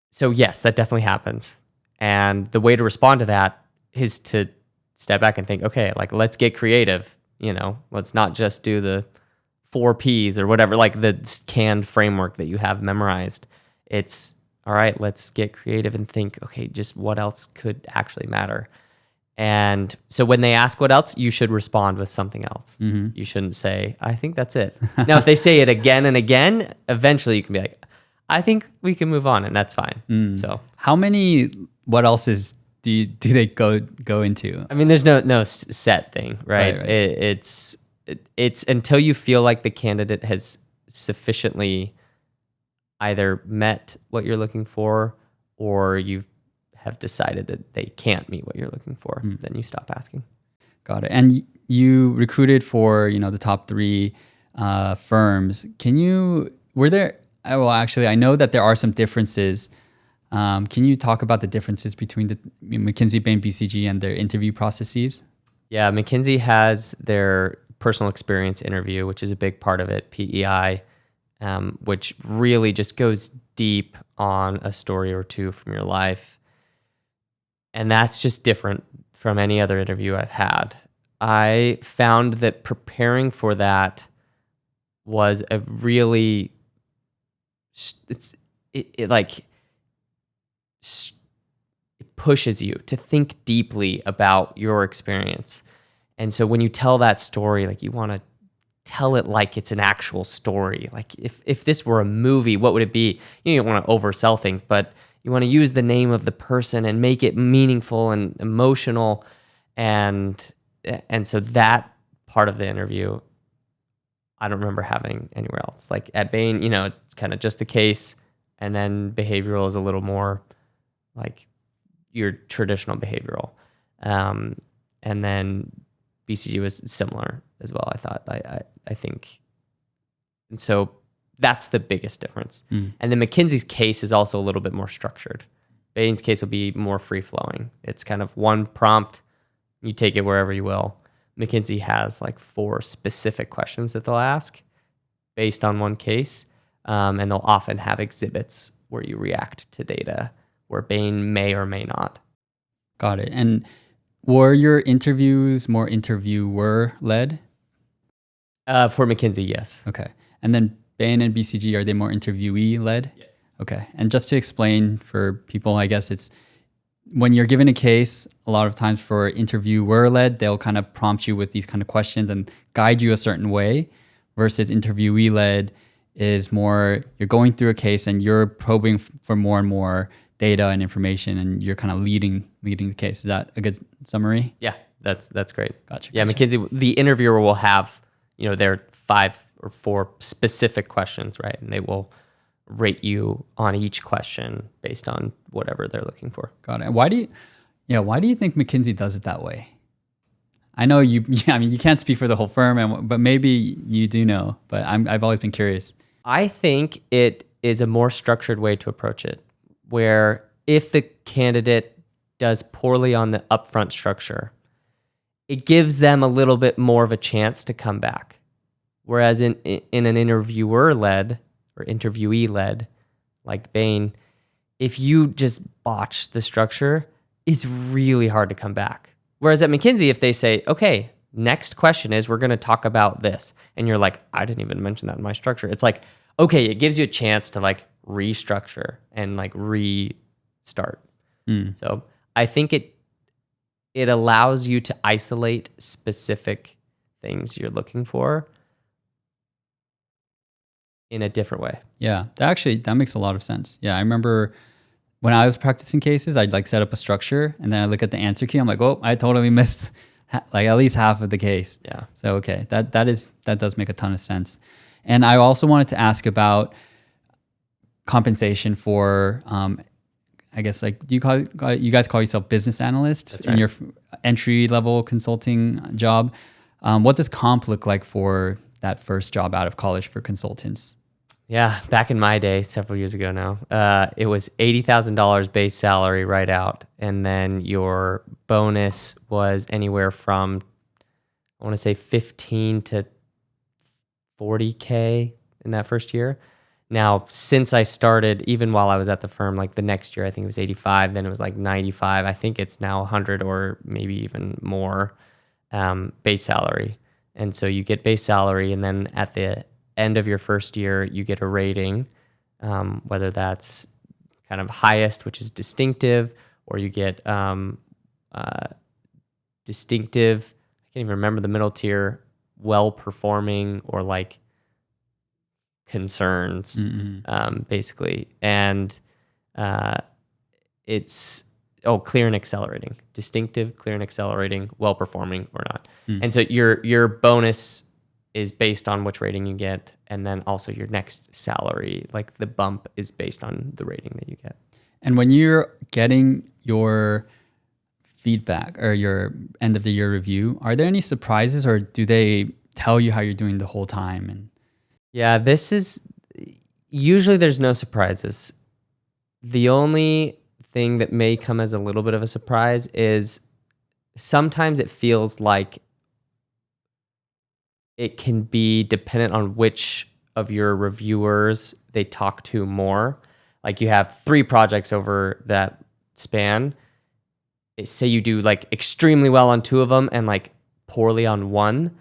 So yes, that definitely happens. And the way to respond to that is to step back and think, okay, like let's get creative. Let's not just do the 4 Ps or whatever, like the canned framework that you have memorized. It's all right, let's get creative and think, okay, just what else could actually matter? And so when they ask what else, you should respond with something else. Mm-hmm. You shouldn't say, I think that's it. Now, if they say it again and again, eventually you can be like, I think we can move on, and that's fine. So how many what else's do they go into? I mean, there's no set thing, right? It's until you feel like the candidate has sufficiently either met what you're looking for, or you have decided that they can't meet what you're looking for, then you stop asking. Got it. And you recruited for the top 3 firms. Well, actually, I know that there are some differences. Can you talk about the differences between the McKinsey, Bain, BCG, and their interview processes? Yeah, McKinsey has their personal experience interview, which is a big part of it, PEI, which really just goes deep on a story or two from your life. And that's just different from any other interview I've had. I found that preparing for that was a really, it pushes you to think deeply about your experience. And so when you tell that story, like you want to tell it like it's an actual story. Like if this were a movie, what would it be? You don't want to oversell things, but you want to use the name of the person and make it meaningful and emotional. And so that part of the interview, I don't remember having anywhere else. Like at Bain, it's kind of just the case. And then behavioral is a little more like your traditional behavioral. And then BCG was similar as well, I thought. I think. And so that's the biggest difference. And then McKinsey's case is also a little bit more structured. Bain's case will be more free-flowing. It's kind of one prompt. You take it wherever you will. McKinsey has like 4 specific questions that they'll ask based on one case. And they'll often have exhibits where you react to data, where Bain may or may not. Got it. And were your interviews more interviewer-led? For McKinsey, yes. Okay. And then Bain and BCG, are they more interviewee-led? Yes. Okay. And just to explain for people, I guess it's when you're given a case, a lot of times for interviewer-led, they'll kind of prompt you with these kind of questions and guide you a certain way, versus interviewee-led is more you're going through a case and you're probing for more and more data and information, and you're kind of leading the case. Is that a good summary? Yeah, that's great. Gotcha. Yeah, McKinsey, the interviewer will have, their 5 or 4 specific questions, right? And they will rate you on each question based on whatever they're looking for. Got it. And why do you think McKinsey does it that way? I know you can't speak for the whole firm, but maybe you do know, but I've always been curious. I think it is a more structured way to approach it, where if the candidate does poorly on the upfront structure, it gives them a little bit more of a chance to come back. Whereas in an interviewer-led or interviewee-led, like Bain, if you just botch the structure, it's really hard to come back. Whereas at McKinsey, if they say, okay, next question is we're going to talk about this, and you're like, I didn't even mention that in my structure. It's like, okay, it gives you a chance to like restructure and like restart. So I think it allows you to isolate specific things you're looking for in a different way. Yeah, that makes a lot of sense. Yeah, I remember when I was practicing cases, I'd like set up a structure and then I look at the answer key. I'm like, oh, I totally missed like at least half of the case. Yeah. So okay, that does make a ton of sense. And I also wanted to ask about compensation for, I guess like you guys call yourself business analysts in your entry level consulting job. What does comp look like for that first job out of college for consultants? Yeah, back in my day, several years ago now, it was $80,000 base salary right out, and then your bonus was anywhere from, I want to say 15 to 40K in that first year. Now, since I started, even while I was at the firm, like the next year, I think it was 85, then it was like 95. I think it's now 100 or maybe even more base salary. And so you get base salary, and then at the end of your first year, you get a rating, whether that's kind of highest, which is distinctive, or you get distinctive, I can't even remember the middle tier, well-performing, or like concerns, basically. And it's, clear and accelerating. Distinctive, clear and accelerating, well-performing, or not. And so your bonus is based on which rating you get, and then also your next salary, like the bump, is based on the rating that you get. And when you're getting your feedback or your end of the year review, are there any surprises, or do they tell you how you're doing the whole time? And yeah, this is usually there's no surprises. The only thing that may come as a little bit of a surprise is sometimes it feels like it can be dependent on which of your reviewers they talk to more. Like you have 3 projects over that span. Say you do like extremely well on 2 of them and like poorly on 1.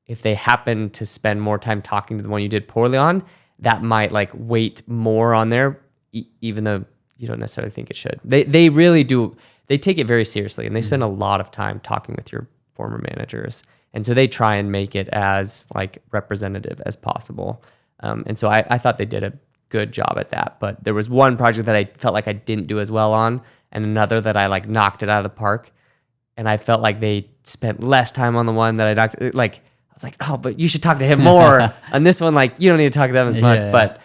If they happen to spend more time talking to the one you did poorly on, that might like weight more on there, even though you don't necessarily think it should. They really do. They take it very seriously, and they spend a lot of time talking with your former managers. And so they try and make it as like representative as possible. And so I thought they did a good job at that. But there was one project that I felt like I didn't do as well on, and another that I like knocked it out of the park. And I felt like they spent less time on the one that I knocked. Like I was like, oh, but you should talk to him more. On this one, like you don't need to talk to them as much. Yeah. But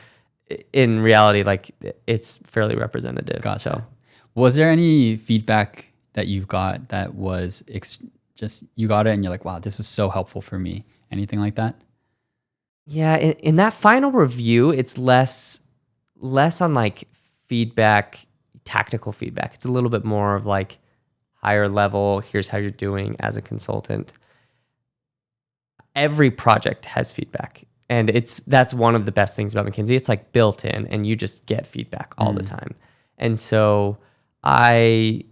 in reality, like it's fairly representative. Gotcha. So, was there any feedback that you've got that was just you got it and you're like, wow, this is so helpful for me? Anything like that? yeah, in that final review, it's less on like feedback, tactical feedback. It's a little bit more of like higher level. Here's how you're doing as a consultant. Every project has feedback. And that's one of the best things about McKinsey. It's like built in, and you just get feedback all the time. And so I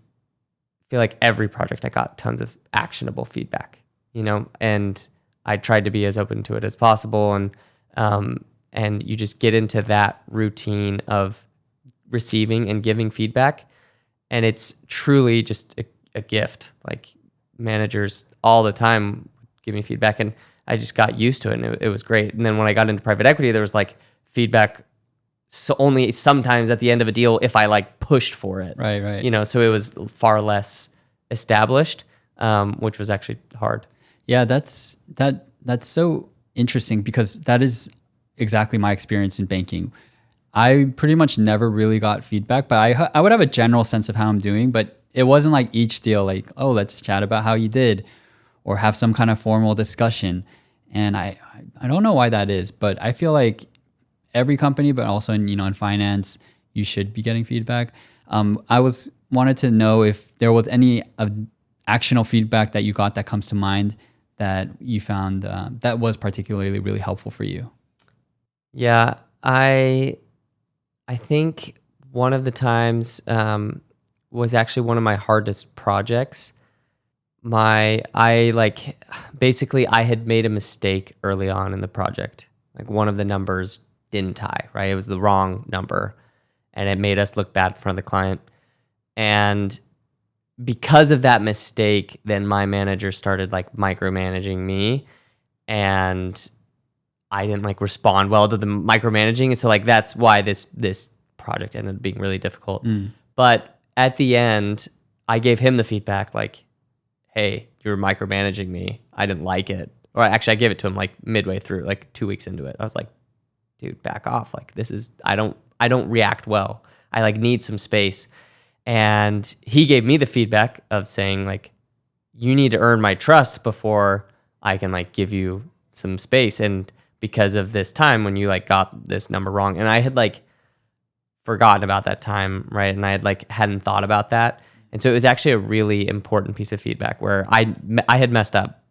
feel like every project I got tons of actionable feedback, and I tried to be as open to it as possible. And you just get into that routine of receiving and giving feedback. And it's truly just a gift. Like managers all the time give me feedback, and I just got used to it, and it was great. And then when I got into private equity, there was like feedback so only sometimes at the end of a deal if I like pushed for it. Right. So it was far less established, which was actually hard. Yeah, that's so interesting, because that is exactly my experience in banking. I pretty much never really got feedback, but I would have a general sense of how I'm doing, but it wasn't like each deal like, oh, let's chat about how you did, or have some kind of formal discussion. And I don't know why that is, but I feel like every company, but also in finance, you should be getting feedback. I wanted to know if there was any actionable feedback that you got that comes to mind that you found that was particularly really helpful for you. Yeah, I think one of the times was actually one of my hardest projects. I had made a mistake early on in the project. Like one of the numbers didn't tie, right? It was the wrong number, and it made us look bad in front of the client. And because of that mistake, then my manager started like micromanaging me, and I didn't like respond well to the micromanaging. And so like, that's why this project ended up being really difficult. But at the end, I gave him the feedback like, hey, you were micromanaging me. I didn't like it. Or actually I gave it to him like midway through, like 2 weeks into it. I was like, dude, back off. Like I don't react well. I like need some space. And he gave me the feedback of saying like, you need to earn my trust before I can like give you some space. And because of this time when you like got this number wrong, and I had like forgotten about that time, right? And I had like hadn't thought about that. And so it was actually a really important piece of feedback where I had messed up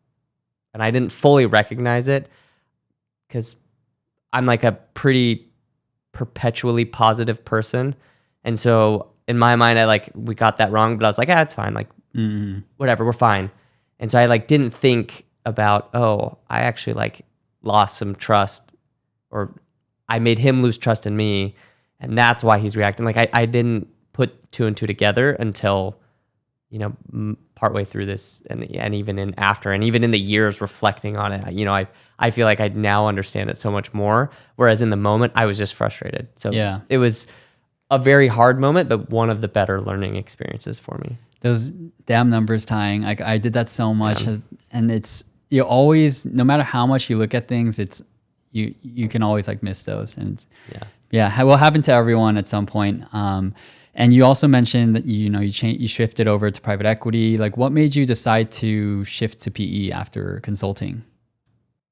and I didn't fully recognize it because I'm like a pretty perpetually positive person. And so in my mind, we got that wrong, but I was like, it's fine. Like, whatever, we're fine. And so I like didn't think about, I actually like lost some trust, or I made him lose trust in me. And that's why he's reacting. Like I didn't put two and two together until, partway through this and even in the years reflecting on it, I feel like I now understand it so much more. Whereas in the moment I was just frustrated. So it was a very hard moment, but one of the better learning experiences for me. Those damn numbers tying, like I did that so much, and it's, you always, no matter how much you look at things, it's, you can always like miss those. And it will happen to everyone at some point. And you also mentioned that you shifted over to private equity. Like, what made you decide to shift to PE after consulting?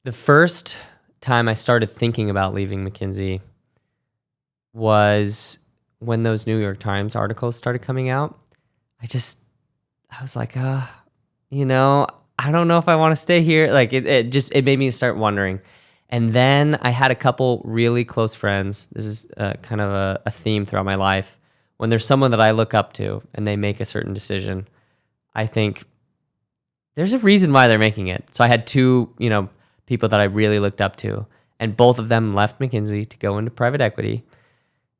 The first time I started thinking about leaving McKinsey was when those New York Times articles started coming out. I was like, I don't know if I want to stay here. Like it made me start wondering. And then I had a couple really close friends. This is kind of a theme throughout my life. When there's someone that I look up to and they make a certain decision, I think there's a reason why they're making it. So I had two, people that I really looked up to, and both of them left McKinsey to go into private equity.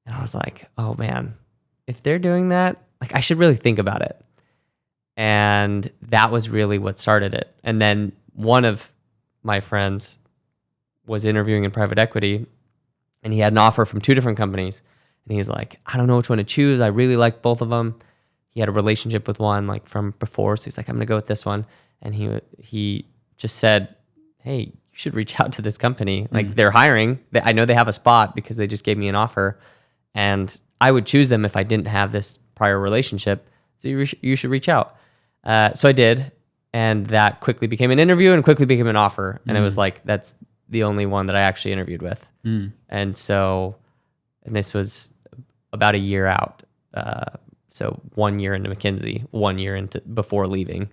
And I was like, oh man, if they're doing that, like I should really think about it. And that was really what started it. And then one of my friends was interviewing in private equity, and he had an offer from two different companies. And he's like, I don't know which one to choose. I really like both of them. He had a relationship with one like from before. So he's like, I'm going to go with this one. And he just said, hey, you should reach out to this company. Like they're hiring. I know they have a spot because they just gave me an offer. And I would choose them if I didn't have this prior relationship. So you should reach out. So I did. And that quickly became an interview and quickly became an offer. And it was like, that's the only one that I actually interviewed with. And this was about a year out. So 1 year into McKinsey, 1 year into before leaving.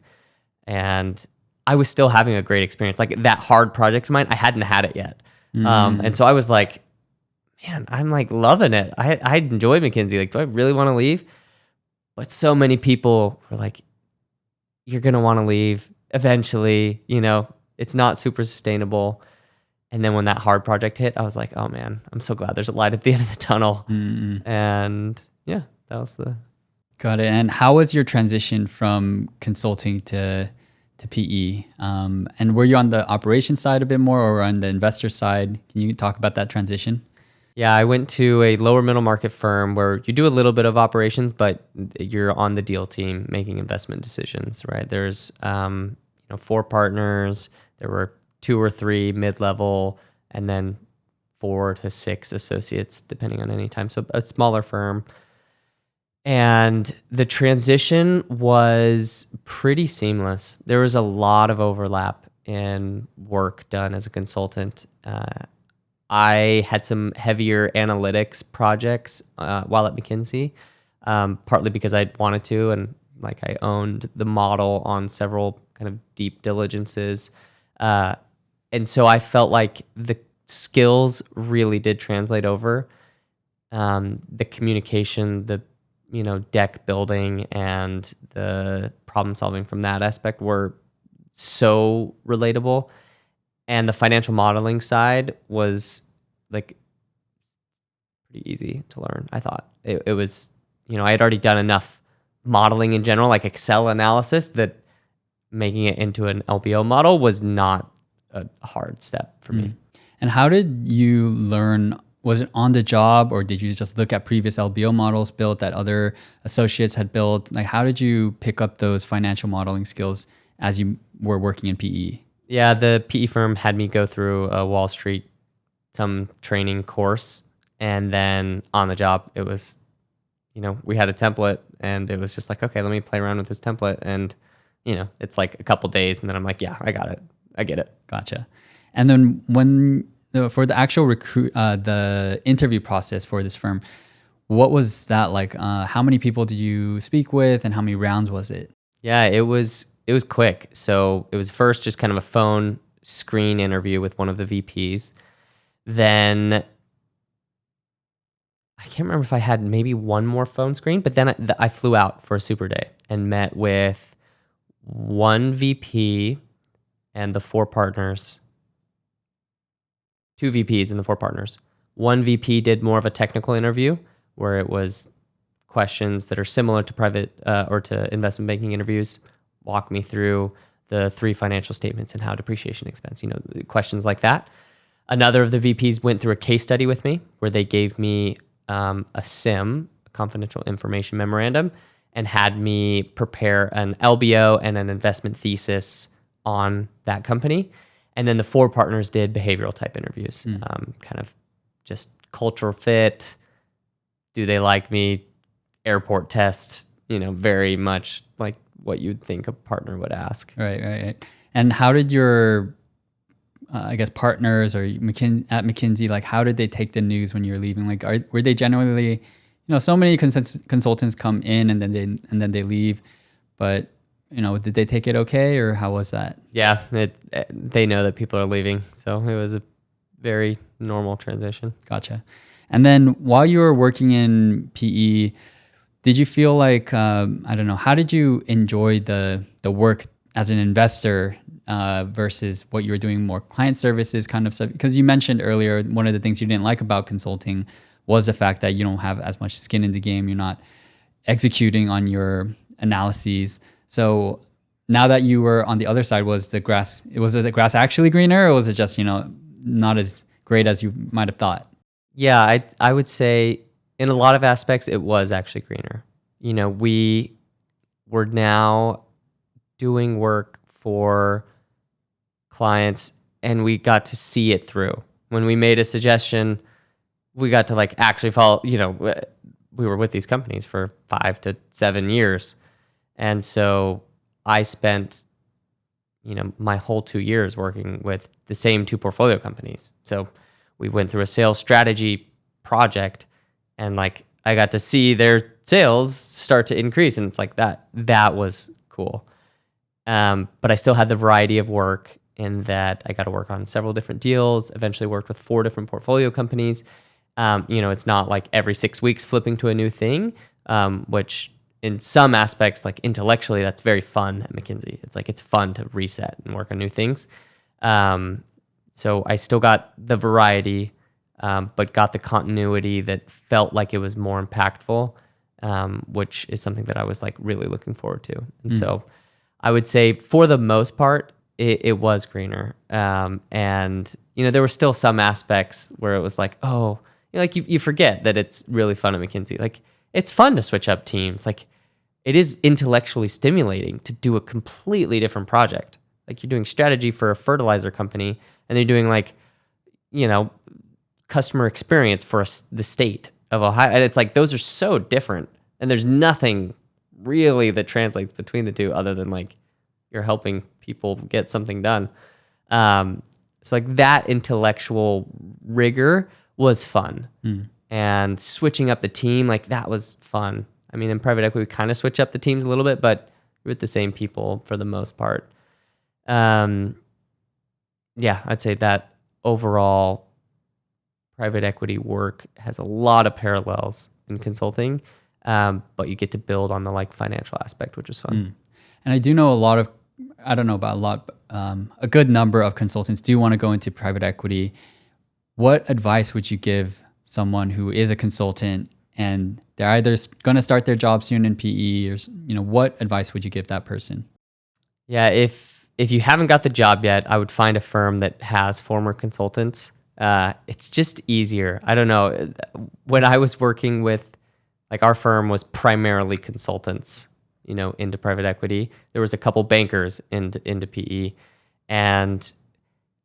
And I was still having a great experience. Like that hard project of mine, I hadn't had it yet. And so I was like, man, I'm like loving it. I enjoy McKinsey. Like, do I really want to leave? But so many people were like, you're going to want to leave eventually, it's not super sustainable. And then when that hard project hit, I was like, oh man, I'm so glad there's a light at the end of the tunnel. And that was Got it. And how was your transition from consulting to PE? And were you on the operations side a bit more or on the investor side? Can you talk about that transition? Yeah, I went to a lower middle market firm where you do a little bit of operations, but you're on the deal team making investment decisions, right? There's 4 partners. There were 2 or 3 mid-level, and then 4 to 6 associates, depending on any time. So a smaller firm. And the transition was pretty seamless. There was a lot of overlap in work done as a consultant. I had some heavier analytics projects while at McKinsey, partly because I wanted to, and like I owned the model on several kind of deep diligences. And so I felt like the skills really did translate over. The communication, the deck building, and the problem solving from that aspect were so relatable. And the financial modeling side was like pretty easy to learn. I thought it was, I had already done enough modeling in general, like Excel analysis, that making it into an LBO model was not a hard step for me. And how did you learn? Was it on the job, or did you just look at previous LBO models built that other associates had built? Like, how did you pick up those financial modeling skills as you were working in PE? Yeah, the PE firm had me go through a Wall Street, some training course. And then on the job, it was, we had a template and it was just like, okay, let me play around with this template. And, it's like a couple days and then I'm like, yeah, I got it. I get it. Gotcha. And then for the actual the interview process for this firm, what was that like? How many people did you speak with and how many rounds was it? Yeah, it was quick. So it was first just kind of a phone screen interview with one of the VPs. Then I can't remember if I had maybe one more phone screen, but then I flew out for a super day and met with one VP and the 4 partners. 2 VPs and the 4 partners. One VP did more of a technical interview where it was questions that are similar to private or to investment banking interviews. Walk me through the 3 financial statements and how depreciation expense, questions like that. Another of the VPs went through a case study with me where they gave me a SIM, a confidential information memorandum, and had me prepare an LBO and an investment thesis on that company. And then the 4 partners did behavioral type interviews, kind of just cultural fit. Do they like me? Airport tests, very much like what you'd think a partner would ask. Right. And how did your, partners or at McKinsey, like how did they take the news when you were leaving? Like, were they generally, so many consultants come in and then they leave, but did they take it okay, or how was that? Yeah, they know that people are leaving, so it was a very normal transition. Gotcha. And then while you were working in PE, did you feel like how did you enjoy the work as an investor versus what you were doing more client services kind of stuff? Because you mentioned earlier one of the things you didn't like about consulting was the fact that you don't have as much skin in the game. You're not executing on your analyses. So now that you were on the other side, was the grass actually greener, or was it just, not as great as you might have thought? Yeah, I would say in a lot of aspects, it was actually greener. We were now doing work for clients and we got to see it through. When we made a suggestion, we got to like actually follow, we were with these companies for 5 to 7 years. And so I spent, my whole 2 years working with the same 2 portfolio companies. So we went through a sales strategy project and like I got to see their sales start to increase. And it's like that was cool. But I still had the variety of work in that I got to work on several different deals, eventually worked with 4 different portfolio companies. It's not like every 6 weeks flipping to a new thing, which in some aspects, like intellectually, that's very fun at McKinsey. It's like, it's fun to reset and work on new things. So I still got the variety, but got the continuity that felt like it was more impactful, which is something that I was like really looking forward to. And so I would say for the most part, it was greener. And, there were still some aspects where it was like, oh, you forget that it's really fun at McKinsey. Like, it's fun to switch up teams. Like, it is intellectually stimulating to do a completely different project. Like, you're doing strategy for a fertilizer company, and they're doing like, customer experience for the state of Ohio. And it's like, those are so different. And there's nothing really that translates between the two other than like, you're helping people get something done. So like that intellectual rigor was fun. And switching up the team, like that was fun. I mean, in private equity, we kind of switch up the teams a little bit, but with the same people for the most part. I'd say that overall private equity work has a lot of parallels in consulting, but you get to build on the like financial aspect, which is fun. And I do know I don't know about a lot, but a good number of consultants do want to go into private equity. What advice would you give someone who is a consultant and they're either going to start their job soon in PE, or what advice would you give that person? Yeah, if you haven't got the job yet, I would find a firm that has former consultants It's just easier. I don't know. When I was working with, like, our firm was primarily consultants, into private equity. There was a couple bankers into PE, and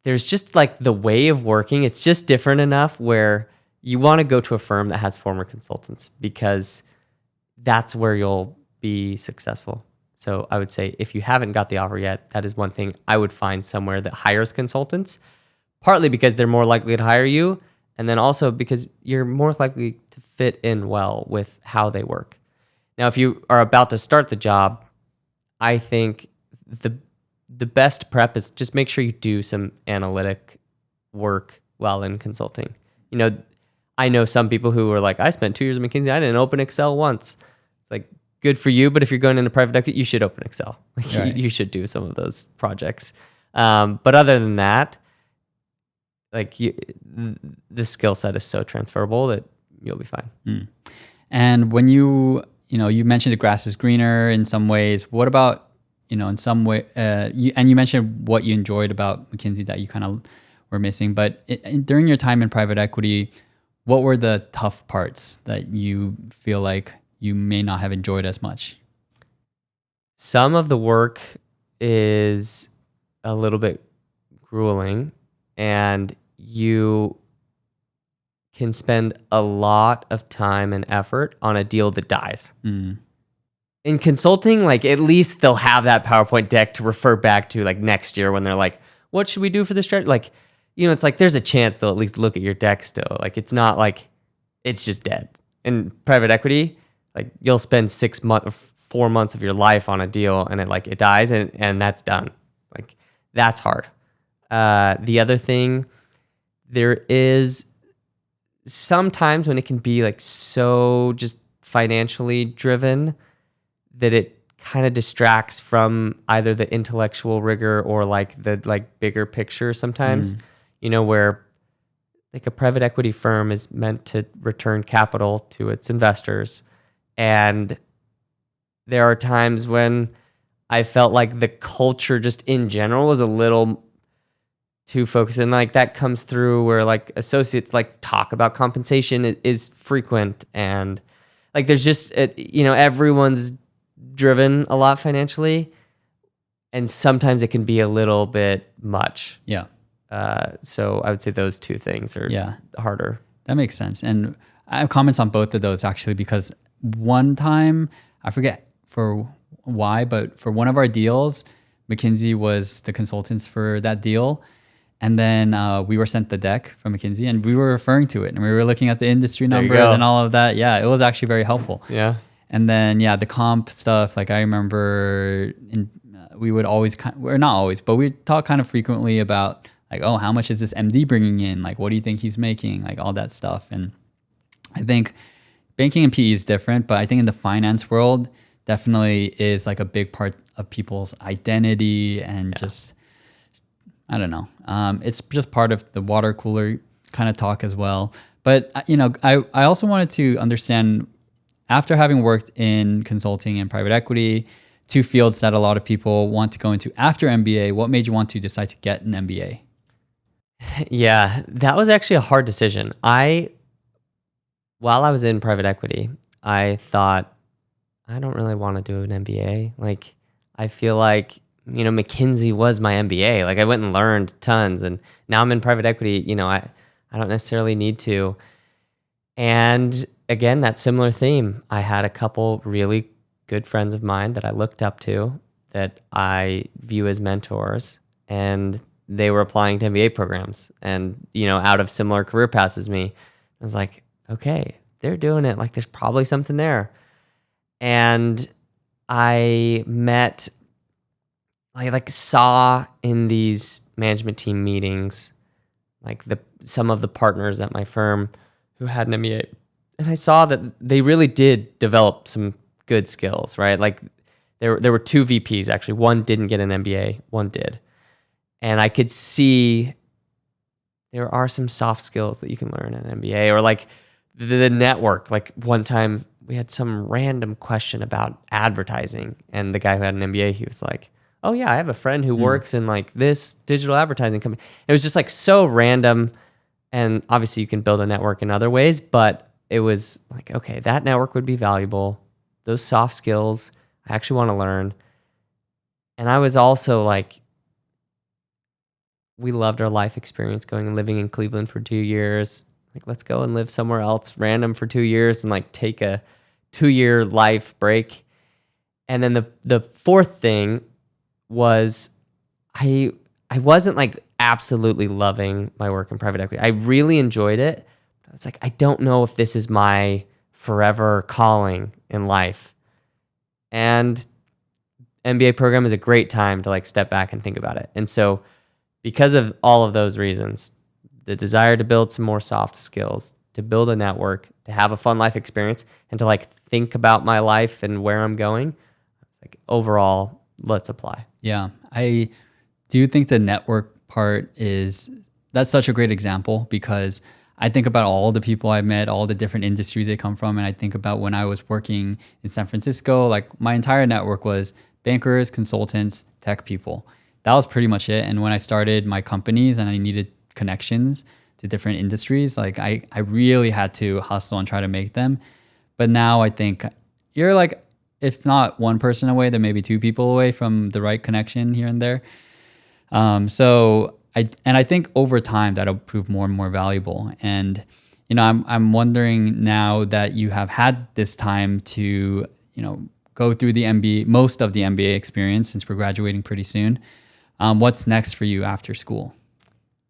there's just like the way of working. It's just different enough where you want to go to a firm that has former consultants because that's where you'll be successful. So I would say if you haven't got the offer yet, that is one thing I would find somewhere that hires consultants, partly because they're more likely to hire you, and then also because you're more likely to fit in well with how they work. Now, if you are about to start the job, I think the best prep is just make sure you do some analytic work while in consulting. I know some people who were like, I spent 2 years at McKinsey, I didn't open Excel once. It's like, good for you, but if you're going into private equity, you should open Excel. Right. You should do some of those projects. But other than that, the skill set is so transferable that you'll be fine. And when you mentioned the grass is greener in some ways. What about, in some way, you mentioned what you enjoyed about McKinsey that you kind of were missing, but during your time in private equity, what were the tough parts that you feel like you may not have enjoyed as much? Some of the work is a little bit grueling, and you can spend a lot of time and effort on a deal that dies. In consulting, like, at least they'll have that PowerPoint deck to refer back to, like, next year when they're like, what should we do for this strategy? Like, it's like there's a chance they'll at least look at your deck still. Like, it's not like it's just dead. In private equity, like, you'll spend 4 months of your life on a deal and it dies and that's done. Like, that's hard. The other thing, there is sometimes when it can be like so just financially driven that it kind of distracts from either the intellectual rigor or like the bigger picture sometimes, where like a private equity firm is meant to return capital to its investors. And there are times when I felt like the culture just in general was a little too focused. And like that comes through where like associates like talk about compensation is frequent. And like there's just, everyone's driven a lot financially. And sometimes it can be a little bit much. Yeah. So I would say those two things are harder. That makes sense. And I have comments on both of those actually, because one time, I forget for why, but for one of our deals, McKinsey was the consultants for that deal. And then we were sent the deck from McKinsey and we were referring to it and we were looking at the industry numbers and all of that. Yeah, it was actually very helpful. Yeah. And then, the comp stuff, like I remember we would always, or not always, but we talk kind of frequently about like, oh, how much is this MD bringing in? Like, what do you think he's making? Like all that stuff. And I think banking and PE is different, but I think in the finance world, definitely is like a big part of people's identity and just, I don't know. It's just part of the water cooler kind of talk as well. But, I also wanted to understand, after having worked in consulting and private equity, two fields that a lot of people want to go into after MBA, what made you want to decide to get an MBA? Yeah, that was actually a hard decision. While I was in private equity, I thought, I don't really want to do an MBA. Like, I feel like, McKinsey was my MBA. Like, I went and learned tons, and now I'm in private equity. I don't necessarily need to. And again, that similar theme. I had a couple really good friends of mine that I looked up to that I view as mentors, and they were applying to MBA programs and, out of similar career paths as me. I was like, okay, they're doing it. Like, there's probably something there. And I saw in these management team meetings, like some of the partners at my firm who had an MBA, and I saw that they really did develop some good skills, right? Like there were two VPs actually. One didn't get an MBA, one did. And I could see there are some soft skills that you can learn in an MBA, or like the network. Like one time we had some random question about advertising, and the guy who had an MBA, he was like, oh yeah, I have a friend who works in like this digital advertising company. It was just like so random. And obviously you can build a network in other ways, but it was like, okay, that network would be valuable. Those soft skills, I actually want to learn. And I was also like, we loved our life experience going and living in Cleveland for 2 years. Like, let's go and live somewhere else random for 2 years and like take a 2-year life break. And then the fourth thing was I wasn't like absolutely loving my work in private equity. I really enjoyed it. I was like, I don't know if this is my forever calling in life. And MBA program is a great time to like step back and think about it. And so because of all of those reasons, the desire to build some more soft skills, to build a network, to have a fun life experience, and to like think about my life and where I'm going, it's like overall, let's apply. Yeah. I do think the network part that's such a great example, because I think about all the people I've met, all the different industries they come from. And I think about when I was working in San Francisco, like my entire network was bankers, consultants, tech people. That was pretty much it. And when I started my companies and I needed connections to different industries, like I really had to hustle and try to make them. But now I think you're like, if not one person away, then maybe two people away from the right connection here and there. So I think over time that'll prove more and more valuable. And I'm wondering, now that you have had this time to go through the MBA, most of the MBA experience, since we're graduating pretty soon, what's next for you after school?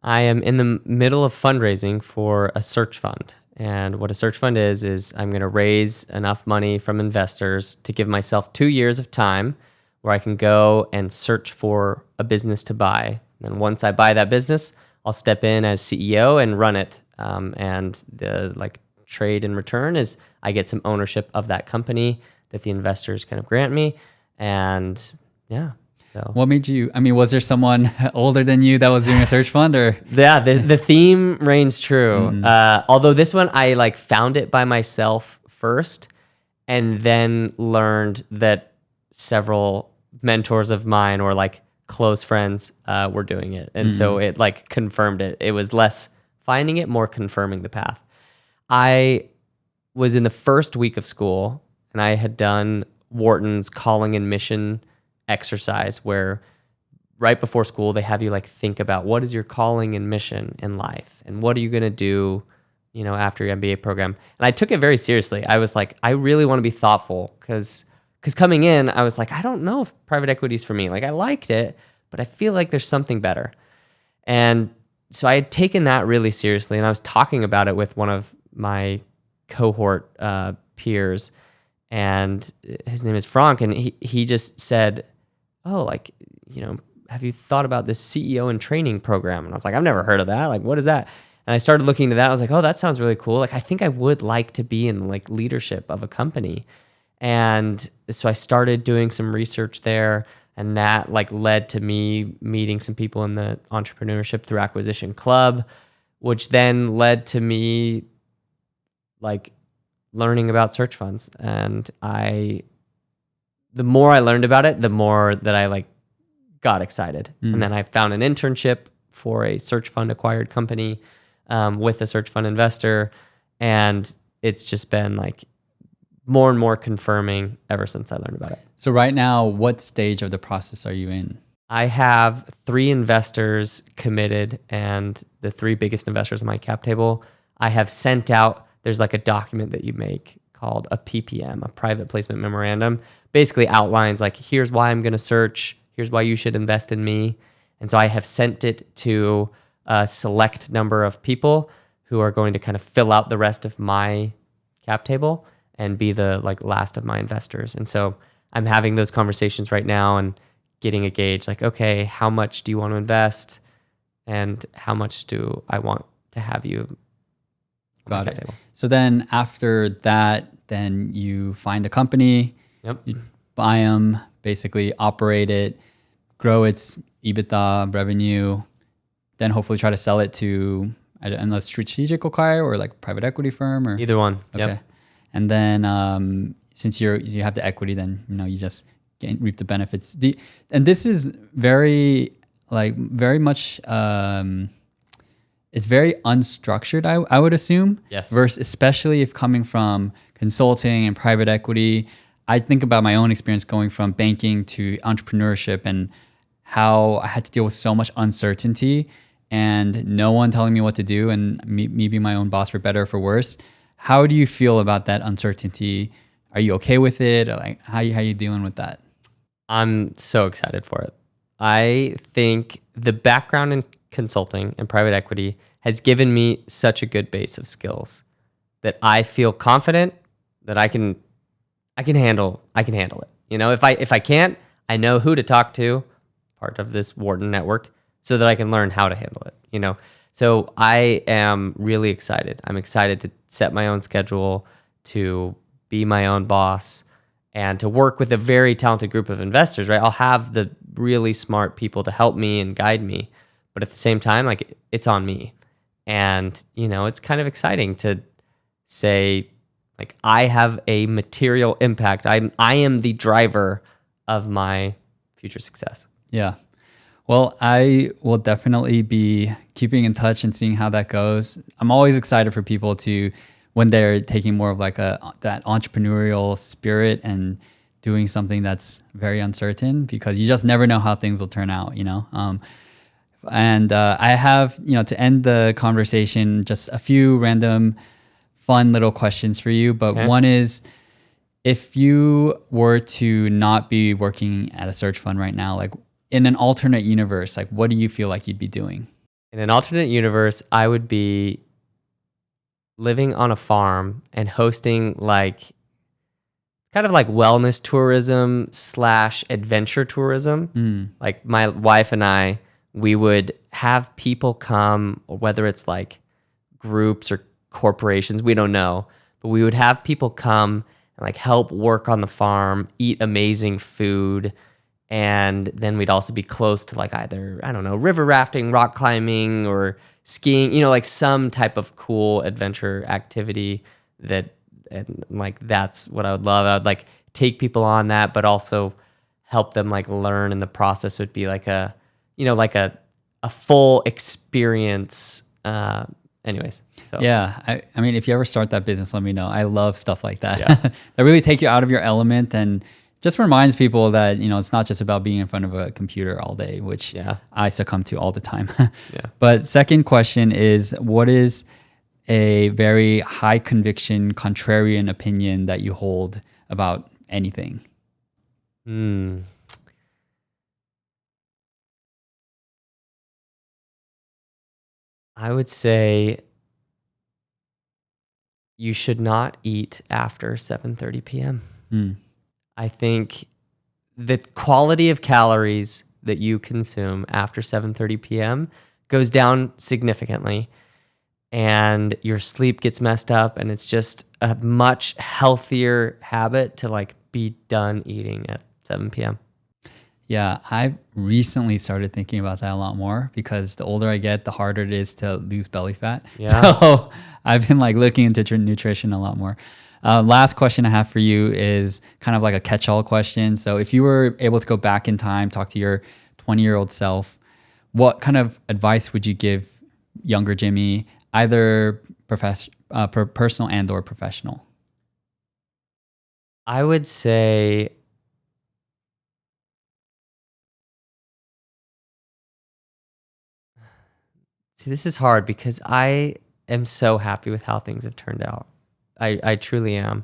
I am in the middle of fundraising for a search fund. And what a search fund is I'm going to raise enough money from investors to give myself 2 years of time where I can go and search for a business to buy. And once I buy that business, I'll step in as CEO and run it. And the like trade in return is I get some ownership of that company that the investors kind of grant me. And yeah. So what made you, was there someone older than you that was doing a search fund, or? Yeah, the theme reigns true. Although this one, I like found it by myself first and then learned that several mentors of mine or like close friends were doing it. And so it like confirmed it. It was less finding it, more confirming the path. I was in the first week of school and I had done Wharton's calling and mission exercise, where right before school they have you like think about what is your calling and mission in life and what are you going to do after your MBA program. And I took it very seriously. I was like, I really want to be thoughtful, because coming in I was like, I don't know if private equity is for me. Like I liked it, but I feel like there's something better. And so I had taken that really seriously, and I was talking about it with one of my cohort peers, and his name is Frank, and he just said, oh, like, have you thought about this CEO in training program? And I was like, I've never heard of that. Like, what is that? And I started looking into that. I was like, oh, that sounds really cool. Like, I think I would like to be in like leadership of a company. And so I started doing some research there, and that like led to me meeting some people in the entrepreneurship through acquisition club, which then led to me like learning about search funds. And the more I learned about it, the more that I like got excited. And then I found an internship for a search fund acquired company with a search fund investor. And it's just been like more and more confirming ever since I learned about it. So right now, what stage of the process are you in? I have 3 investors committed, and the 3 biggest investors on my cap table, I have sent out, there's like a document that you make called a PPM, a private placement memorandum, basically outlines like, here's why I'm going to search, here's why you should invest in me. And so I have sent it to a select number of people who are going to kind of fill out the rest of my cap table and be the like last of my investors. And so I'm having those conversations right now and getting a gauge like, okay, how much do you want to invest and how much do I want to have you? Got it. So then after that, then you find a company, you buy them, basically operate it, grow its EBITDA revenue, then hopefully try to sell it to a strategic acquirer or like private equity firm, or either one. Okay. Yep. And then since you have the equity, then you just reap the benefits. And this is very much it's very unstructured, I would assume. Yes. Versus especially if coming from consulting and private equity. I think about my own experience going from banking to entrepreneurship and how I had to deal with so much uncertainty and no one telling me what to do and me being my own boss for better or for worse. How do you feel about that uncertainty? Are you okay with it? Or like how you dealing with that? I'm so excited for it. I think the background in consulting and private equity has given me such a good base of skills that I feel confident that I can handle it. You know, if I can't, I know who to talk to, part of this Wharton network, so that I can learn how to handle it, you know. So I am really excited. I'm excited to set my own schedule, to be my own boss, and to work with a very talented group of investors, right? I'll have the really smart people to help me and guide me, but at the same time, like it's on me. And, you know, it's kind of exciting to say, like, I have a material impact. I am the driver of my future success. Yeah. Well, I will definitely be keeping in touch and seeing how that goes. I'm always excited for people to, when they're taking more of like that entrepreneurial spirit and doing something that's very uncertain, because you just never know how things will turn out, you know? And I have, you know, to end the conversation, just a few random fun little questions for you. But one is, if you were to not be working at a search fund right now, like in an alternate universe, like what do you feel like you'd be doing? In an alternate universe, I would be living on a farm and hosting like kind of like wellness tourism / adventure tourism. Like my wife and I, we would have people come, whether it's like groups or corporations, we don't know, but we would have people come and like help work on the farm, eat amazing food. And then we'd also be close to like either, I don't know, river rafting, rock climbing, or skiing, you know, like some type of cool adventure activity and like that's what I would love. I would like take people on that, but also help them like learn in the process. Would be like a, you know, like a full experience. Anyways. So Yeah. I mean, if you ever start that business, let me know. I love stuff like that. Yeah. That really take you out of your element and just reminds people that, you know, it's not just about being in front of a computer all day, which I succumb to all the time. But second question is, what is a very high conviction contrarian opinion that you hold about anything? I would say you should not eat after 7:30 p.m. I think the quality of calories that you consume after 7:30 p.m. goes down significantly, and your sleep gets messed up, and it's just a much healthier habit to like be done eating at 7 p.m. Yeah, I've recently started thinking about that a lot more because the older I get, the harder it is to lose belly fat. Yeah. So I've been like looking into nutrition a lot more. Last question I have for you is kind of like a catch-all question. So if you were able to go back in time, talk to your 20-year-old self, what kind of advice would you give younger Jimmy, either personal and or professional? I would say see, this is hard because I am so happy with how things have turned out. I truly am.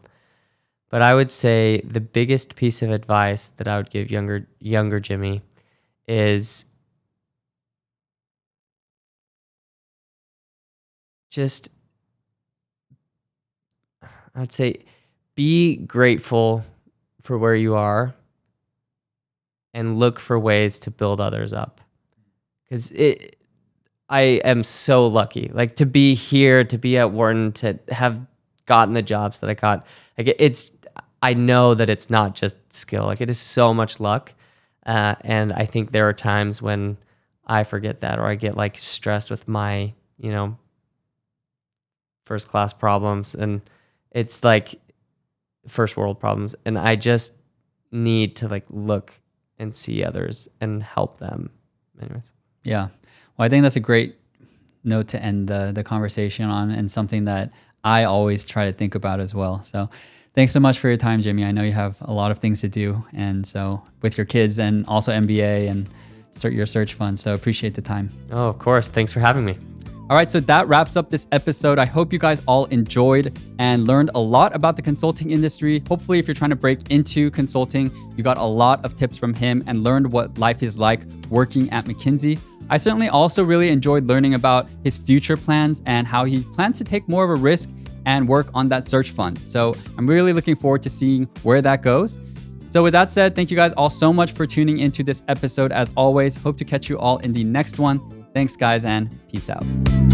But I would say the biggest piece of advice that I would give younger Jimmy is just, I'd say, be grateful for where you are and look for ways to build others up. Because I am so lucky, like to be here, to be at Wharton, to have gotten the jobs that I got. Like I know that it's not just skill. Like it is so much luck, and I think there are times when I forget that, or I get like stressed with my, you know, first class problems, and it's like first world problems, and I just need to like look and see others and help them. Anyways. Yeah. Well, I think that's a great note to end the conversation on, and something that I always try to think about as well. So thanks so much for your time, Jimmy. I know you have a lot of things to do, and so with your kids and also MBA and your search fund. So appreciate the time. Oh, of course. Thanks for having me. All right, so that wraps up this episode. I hope you guys all enjoyed and learned a lot about the consulting industry. Hopefully, if you're trying to break into consulting, you got a lot of tips from him and learned what life is like working at McKinsey. I certainly also really enjoyed learning about his future plans and how he plans to take more of a risk and work on that search fund. So I'm really looking forward to seeing where that goes. So with that said, thank you guys all so much for tuning into this episode. As always, hope to catch you all in the next one. Thanks, guys, and peace out.